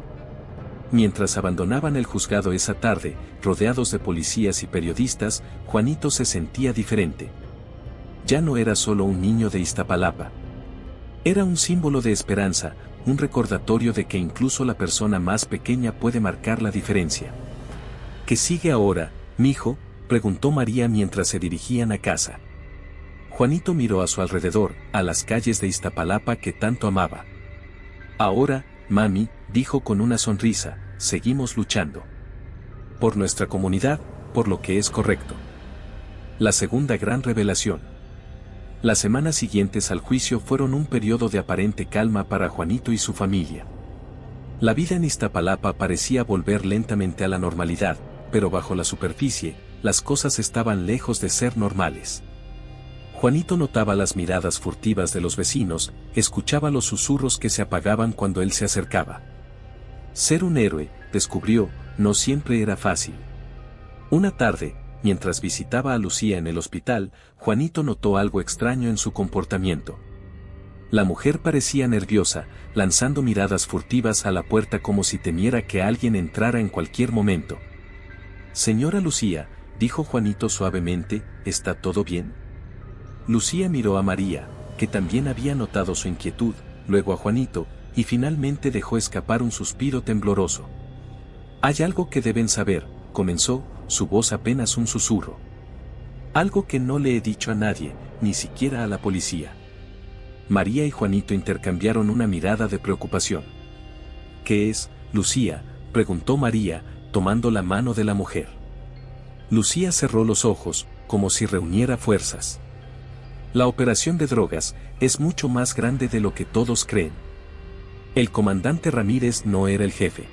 Mientras abandonaban el juzgado esa tarde, rodeados de policías y periodistas, Juanito se sentía diferente. Ya no era solo un niño de Iztapalapa. Era un símbolo de esperanza, un recordatorio de que incluso la persona más pequeña puede marcar la diferencia. ¿Qué sigue ahora, mijo?, preguntó María mientras se dirigían a casa. Juanito miró a su alrededor, a las calles de Iztapalapa que tanto amaba. Ahora, mami, dijo con una sonrisa, seguimos luchando. Por nuestra comunidad, por lo que es correcto. La segunda gran revelación. Las semanas siguientes al juicio fueron un periodo de aparente calma para Juanito y su familia. La vida en Iztapalapa parecía volver lentamente a la normalidad, pero bajo la superficie, las cosas estaban lejos de ser normales. Juanito notaba las miradas furtivas de los vecinos, escuchaba los susurros que se apagaban cuando él se acercaba. Ser un héroe, descubrió, no siempre era fácil. Una tarde, mientras visitaba a Lucía en el hospital, Juanito notó algo extraño en su comportamiento. La mujer parecía nerviosa, lanzando miradas furtivas a la puerta como si temiera que alguien entrara en cualquier momento. Señora Lucía, dijo Juanito suavemente, ¿está todo bien? Lucía miró a María, que también había notado su inquietud, luego a Juanito, y finalmente dejó escapar un suspiro tembloroso. Hay algo que deben saber, comenzó, su voz apenas un susurro. Algo que no le he dicho a nadie, ni siquiera a la policía. María y Juanito intercambiaron una mirada de preocupación. ¿Qué es, Lucía?, preguntó María, tomando la mano de la mujer. Lucía cerró los ojos, como si reuniera fuerzas. La operación de drogas es mucho más grande de lo que todos creen. El comandante Ramírez no era el jefe.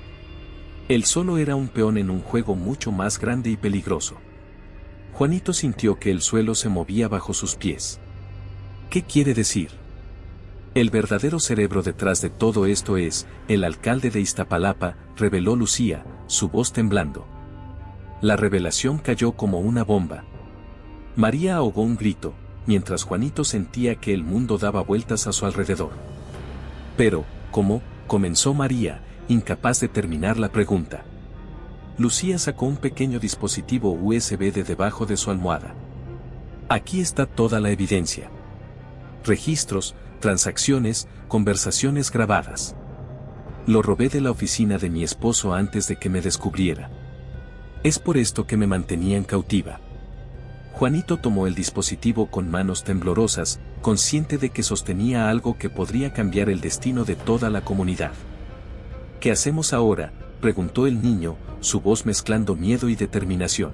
Él solo era un peón en un juego mucho más grande y peligroso. Juanito sintió que el suelo se movía bajo sus pies. ¿Qué quiere decir? El verdadero cerebro detrás de todo esto es el alcalde de Iztapalapa, reveló Lucía, su voz temblando. La revelación cayó como una bomba. María ahogó un grito, mientras Juanito sentía que el mundo daba vueltas a su alrededor. Pero, ¿cómo?, comenzó María, incapaz de terminar la pregunta. Lucía sacó un pequeño dispositivo USB de debajo de su almohada. Aquí está toda la evidencia. Registros, transacciones, conversaciones grabadas. Lo robé de la oficina de mi esposo antes de que me descubriera. Es por esto que me mantenían cautiva. Juanito tomó el dispositivo con manos temblorosas, consciente de que sostenía algo que podría cambiar el destino de toda la comunidad. ¿Qué hacemos ahora?, preguntó el niño, su voz mezclando miedo y determinación.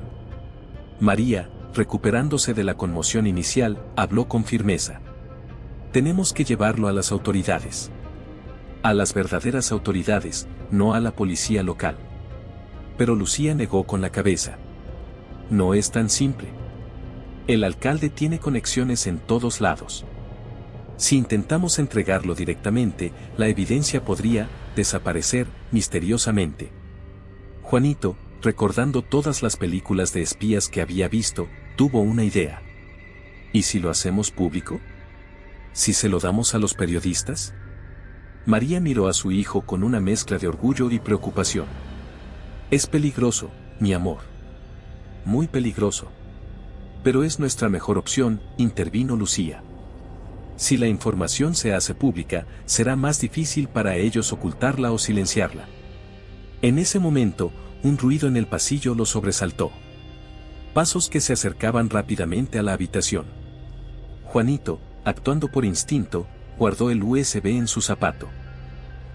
María, recuperándose de la conmoción inicial, habló con firmeza. Tenemos que llevarlo a las autoridades. A las verdaderas autoridades, no a la policía local. Pero Lucía negó con la cabeza. No es tan simple. El alcalde tiene conexiones en todos lados. Si intentamos entregarlo directamente, la evidencia podría desaparecer misteriosamente. Juanito, recordando todas las películas de espías que había visto, tuvo una idea. ¿Y si lo hacemos público? ¿Si se lo damos a los periodistas? María miró a su hijo con una mezcla de orgullo y preocupación. Es peligroso, mi amor. Muy peligroso. Pero es nuestra mejor opción, intervino Lucía. Si la información se hace pública, será más difícil para ellos ocultarla o silenciarla. En ese momento, un ruido en el pasillo lo sobresaltó. Pasos que se acercaban rápidamente a la habitación. Juanito, actuando por instinto, guardó el USB en su zapato.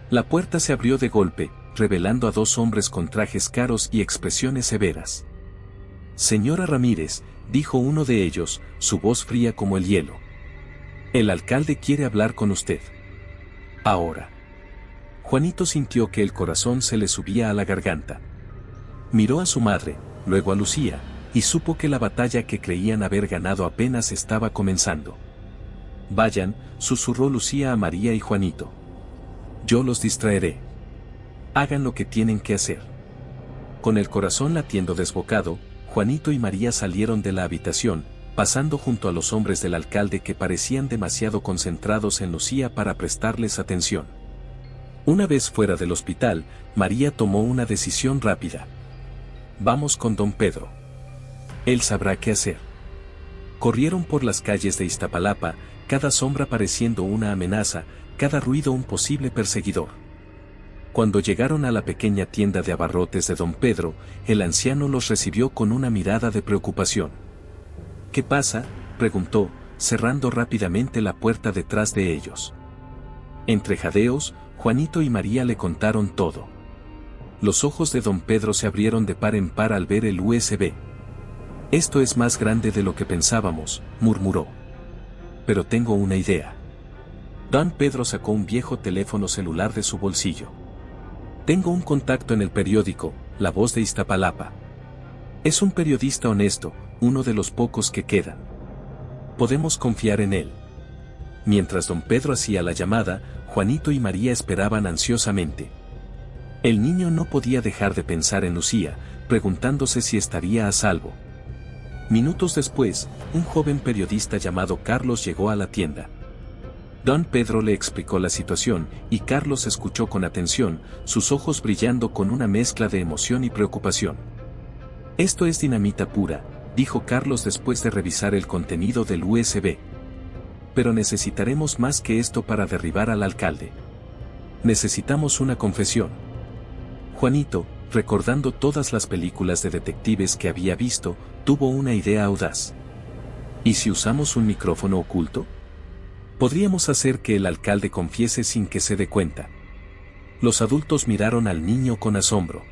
La puerta se abrió de golpe, revelando a dos hombres con trajes caros y expresiones severas. «Señora Ramírez», dijo uno de ellos, su voz fría como el hielo. «El alcalde quiere hablar con usted. Ahora». Juanito sintió que el corazón se le subía a la garganta. Miró a su madre, luego a Lucía, y supo que la batalla que creían haber ganado apenas estaba comenzando. «Vayan», susurró Lucía a María y Juanito. «Yo los distraeré. Hagan lo que tienen que hacer». Con el corazón latiendo desbocado, Juanito y María salieron de la habitación, pasando junto a los hombres del alcalde que parecían demasiado concentrados en Lucía para prestarles atención. Una vez fuera del hospital, María tomó una decisión rápida. «Vamos con don Pedro. Él sabrá qué hacer». Corrieron por las calles de Iztapalapa, cada sombra pareciendo una amenaza, cada ruido un posible perseguidor. Cuando llegaron a la pequeña tienda de abarrotes de don Pedro, el anciano los recibió con una mirada de preocupación. «¿Qué pasa?», preguntó, cerrando rápidamente la puerta detrás de ellos. Entre jadeos, Juanito y María le contaron todo. Los ojos de don Pedro se abrieron de par en par al ver el USB. «Esto es más grande de lo que pensábamos», murmuró. «Pero tengo una idea». Don Pedro sacó un viejo teléfono celular de su bolsillo. «Tengo un contacto en el periódico, La Voz de Iztapalapa. Es un periodista honesto, uno de los pocos que quedan. Podemos confiar en él». Mientras don Pedro hacía la llamada, Juanito y María esperaban ansiosamente. El niño no podía dejar de pensar en Lucía, preguntándose si estaría a salvo. Minutos después, un joven periodista llamado Carlos llegó a la tienda. Don Pedro le explicó la situación, y Carlos escuchó con atención, sus ojos brillando con una mezcla de emoción y preocupación. «Esto es dinamita pura», dijo Carlos después de revisar el contenido del USB. «Pero necesitaremos más que esto para derribar al alcalde. Necesitamos una confesión». Juanito, recordando todas las películas de detectives que había visto, tuvo una idea audaz. «¿Y si usamos un micrófono oculto? Podríamos hacer que el alcalde confiese sin que se dé cuenta». Los adultos miraron al niño con asombro.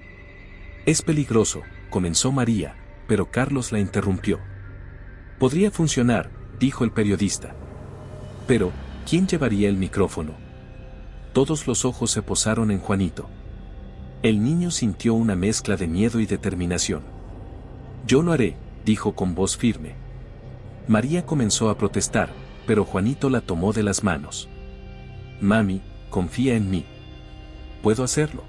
«Es peligroso», comenzó María, pero Carlos la interrumpió. «Podría funcionar», dijo el periodista. «Pero, ¿quién llevaría el micrófono?». Todos los ojos se posaron en Juanito. El niño sintió una mezcla de miedo y determinación. «Yo lo haré», dijo con voz firme. María comenzó a protestar, pero Juanito la tomó de las manos. «Mami, confía en mí. Puedo hacerlo».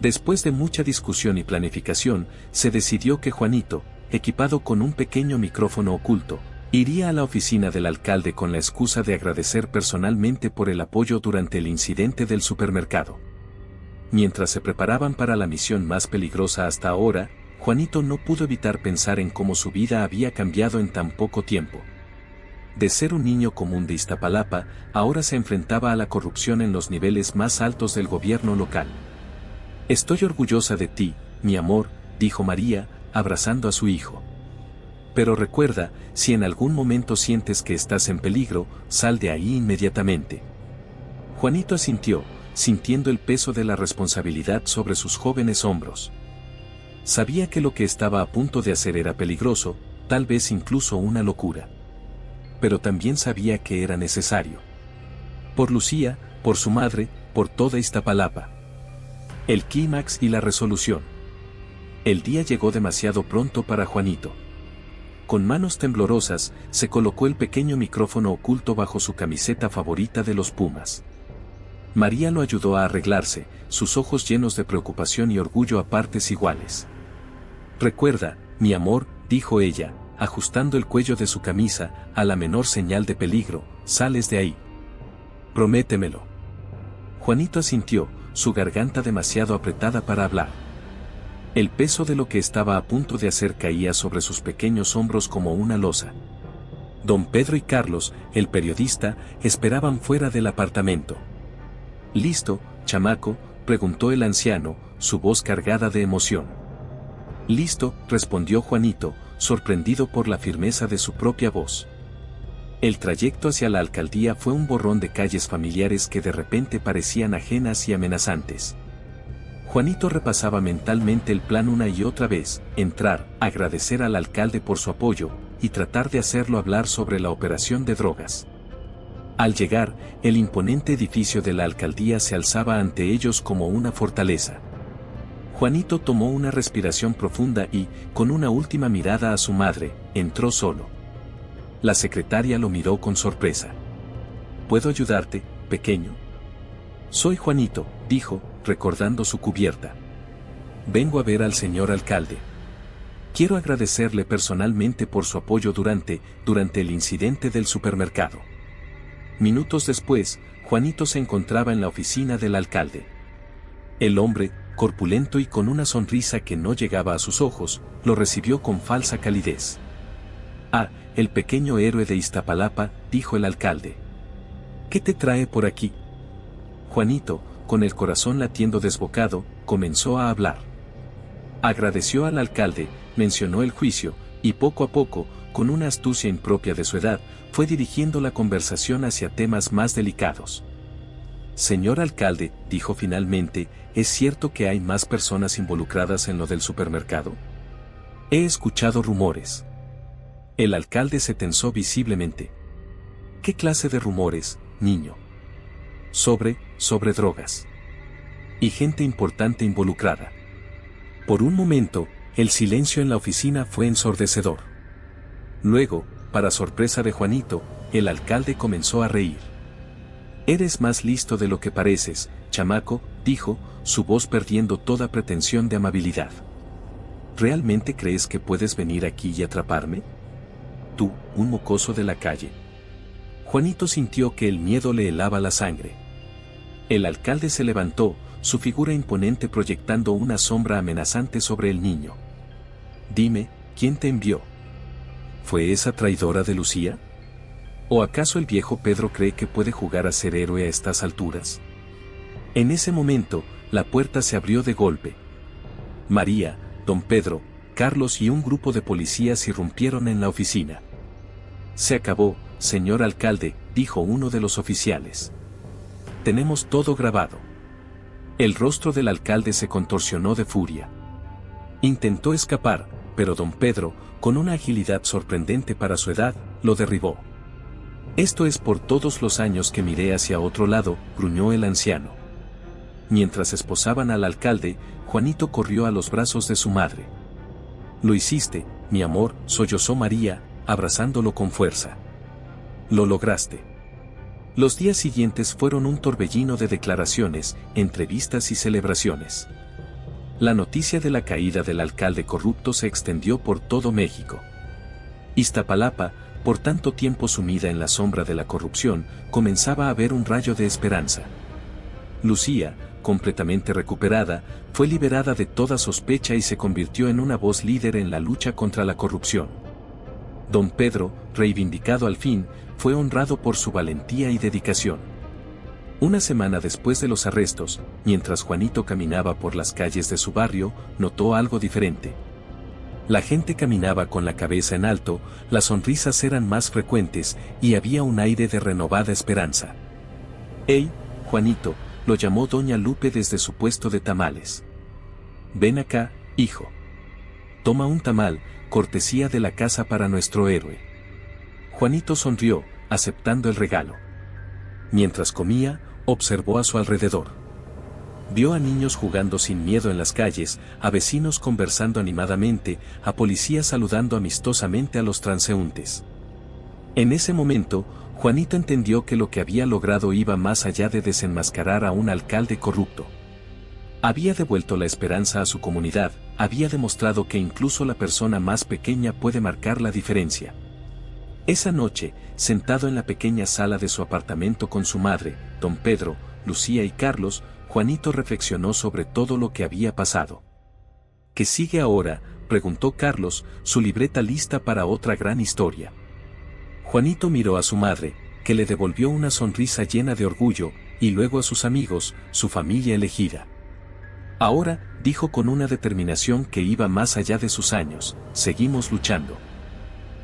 Después de mucha discusión y planificación, se decidió que Juanito, equipado con un pequeño micrófono oculto, iría a la oficina del alcalde con la excusa de agradecer personalmente por el apoyo durante el incidente del supermercado. Mientras se preparaban para la misión más peligrosa hasta ahora, Juanito no pudo evitar pensar en cómo su vida había cambiado en tan poco tiempo. De ser un niño común de Iztapalapa, ahora se enfrentaba a la corrupción en los niveles más altos del gobierno local. «Estoy orgullosa de ti, mi amor», dijo María, abrazando a su hijo. «Pero recuerda, si en algún momento sientes que estás en peligro, sal de ahí inmediatamente». Juanito asintió, sintiendo el peso de la responsabilidad sobre sus jóvenes hombros. Sabía que lo que estaba a punto de hacer era peligroso, tal vez incluso una locura. Pero también sabía que era necesario. Por Lucía, por su madre, por toda Iztapalapa. El clímax y la resolución. El día llegó demasiado pronto para Juanito. Con manos temblorosas, se colocó el pequeño micrófono oculto bajo su camiseta favorita de los Pumas. María lo ayudó a arreglarse, sus ojos llenos de preocupación y orgullo a partes iguales. «Recuerda, mi amor», dijo ella, ajustando el cuello de su camisa, «a la menor señal de peligro, sales de ahí. Prométemelo». Juanito asintió, su garganta demasiado apretada para hablar. El peso de lo que estaba a punto de hacer caía sobre sus pequeños hombros como una losa. Don Pedro y Carlos, el periodista, esperaban fuera del apartamento. «Listo, chamaco», preguntó el anciano, su voz cargada de emoción. Listo, respondió Juanito, sorprendido por la firmeza de su propia voz. El trayecto hacia la alcaldía fue un borrón de calles familiares que de repente parecían ajenas y amenazantes. Juanito repasaba mentalmente el plan una y otra vez: entrar, agradecer al alcalde por su apoyo, y tratar de hacerlo hablar sobre la operación de drogas. Al llegar, el imponente edificio de la alcaldía se alzaba ante ellos como una fortaleza. Juanito tomó una respiración profunda y, con una última mirada a su madre, entró solo. La secretaria lo miró con sorpresa. ¿Puedo ayudarte, pequeño? Soy Juanito, dijo, recordando su cubierta. Vengo a ver al señor alcalde. Quiero agradecerle personalmente por su apoyo durante el incidente del supermercado. Minutos después, Juanito se encontraba en la oficina del alcalde. El hombre, corpulento y con una sonrisa que no llegaba a sus ojos, lo recibió con falsa calidez. Ah, el pequeño héroe de Iztapalapa, dijo el alcalde. ¿Qué te trae por aquí? Juanito, con el corazón latiendo desbocado, comenzó a hablar. Agradeció al alcalde, mencionó el juicio, y poco a poco, con una astucia impropia de su edad, fue dirigiendo la conversación hacia temas más delicados. Señor alcalde, dijo finalmente, ¿es cierto que hay más personas involucradas en lo del supermercado? He escuchado rumores. El alcalde se tensó visiblemente. ¿Qué clase de rumores, niño? Sobre drogas. Y gente importante involucrada. Por un momento, el silencio en la oficina fue ensordecedor. Luego, para sorpresa de Juanito, el alcalde comenzó a reír. Eres más listo de lo que pareces, chamaco, dijo, su voz perdiendo toda pretensión de amabilidad. ¿Realmente crees que puedes venir aquí y atraparme? Tú, un mocoso de la calle. Juanito sintió que el miedo le helaba la sangre. El alcalde se levantó, su figura imponente proyectando una sombra amenazante sobre el niño. Dime, ¿quién te envió? ¿Fue esa traidora de Lucía? ¿O acaso el viejo Pedro cree que puede jugar a ser héroe a estas alturas? En ese momento, la puerta se abrió de golpe. María, don Pedro, Carlos y un grupo de policías irrumpieron en la oficina. Se acabó, señor alcalde, dijo uno de los oficiales. Tenemos todo grabado. El rostro del alcalde se contorsionó de furia. Intentó escapar, pero don Pedro, con una agilidad sorprendente para su edad, lo derribó. Esto es por todos los años que miré hacia otro lado, gruñó el anciano. Mientras esposaban al alcalde, Juanito corrió a los brazos de su madre. Lo hiciste, mi amor, sollozó María, abrazándolo con fuerza. Lo lograste. Los días siguientes fueron un torbellino de declaraciones, entrevistas y celebraciones. La noticia de la caída del alcalde corrupto se extendió por todo México. Iztapalapa, por tanto tiempo sumida en la sombra de la corrupción, comenzaba a ver un rayo de esperanza. Lucía, completamente recuperada, fue liberada de toda sospecha y se convirtió en una voz líder en la lucha contra la corrupción. Don Pedro, reivindicado al fin, fue honrado por su valentía y dedicación. Una semana después de los arrestos, mientras Juanito caminaba por las calles de su barrio, notó algo diferente. La gente caminaba con la cabeza en alto, las sonrisas eran más frecuentes y había un aire de renovada esperanza. «Hey, Juanito», lo llamó doña Lupe desde su puesto de tamales. «Ven acá, hijo. Toma un tamal, cortesía de la casa para nuestro héroe». Juanito sonrió, aceptando el regalo. Mientras comía, observó a su alrededor. Vio a niños jugando sin miedo en las calles, a vecinos conversando animadamente, a policías saludando amistosamente a los transeúntes. En ese momento, Juanito entendió que lo que había logrado iba más allá de desenmascarar a un alcalde corrupto. Había devuelto la esperanza a su comunidad, había demostrado que incluso la persona más pequeña puede marcar la diferencia. Esa noche, sentado en la pequeña sala de su apartamento con su madre, don Pedro, Lucía y Carlos, Juanito reflexionó sobre todo lo que había pasado. ¿Qué sigue ahora?, preguntó Carlos, su libreta lista para otra gran historia. Juanito miró a su madre, que le devolvió una sonrisa llena de orgullo, y luego a sus amigos, su familia elegida. Ahora, dijo con una determinación que iba más allá de sus años, seguimos luchando.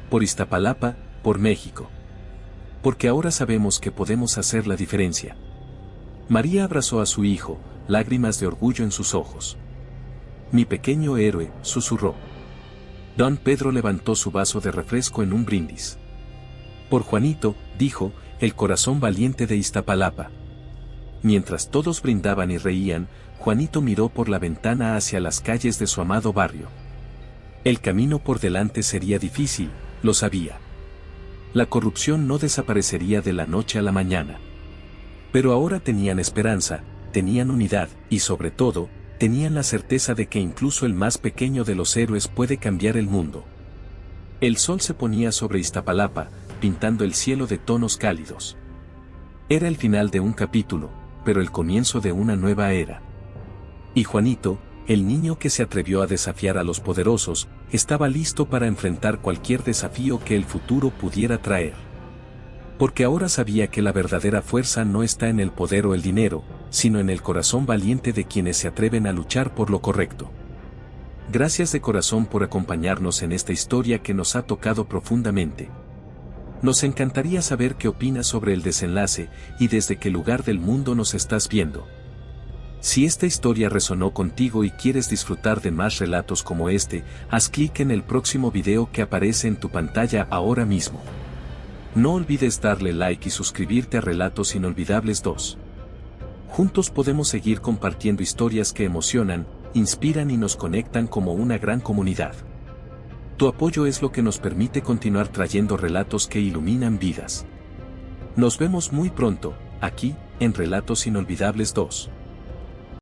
Por Iztapalapa, por México. Porque ahora sabemos que podemos hacer la diferencia. María abrazó a su hijo, lágrimas de orgullo en sus ojos. Mi pequeño héroe, susurró. Don Pedro levantó su vaso de refresco en un brindis. Por Juanito, dijo, el corazón valiente de Iztapalapa. Mientras todos brindaban y reían, Juanito miró por la ventana hacia las calles de su amado barrio. El camino por delante sería difícil, lo sabía. La corrupción no desaparecería de la noche a la mañana. Pero ahora tenían esperanza, tenían unidad, y sobre todo, tenían la certeza de que incluso el más pequeño de los héroes puede cambiar el mundo. El sol se ponía sobre Iztapalapa, pintando el cielo de tonos cálidos. Era el final de un capítulo, pero el comienzo de una nueva era. Y Juanito, el niño que se atrevió a desafiar a los poderosos, estaba listo para enfrentar cualquier desafío que el futuro pudiera traer. Porque ahora sabía que la verdadera fuerza no está en el poder o el dinero, sino en el corazón valiente de quienes se atreven a luchar por lo correcto. Gracias de corazón por acompañarnos en esta historia que nos ha tocado profundamente. Nos encantaría saber qué opinas sobre el desenlace y desde qué lugar del mundo nos estás viendo. Si esta historia resonó contigo y quieres disfrutar de más relatos como este, haz clic en el próximo video que aparece en tu pantalla ahora mismo. No olvides darle like y suscribirte a Relatos Inolvidables 2. Juntos podemos seguir compartiendo historias que emocionan, inspiran y nos conectan como una gran comunidad. Tu apoyo es lo que nos permite continuar trayendo relatos que iluminan vidas. Nos vemos muy pronto, aquí, en Relatos Inolvidables 2.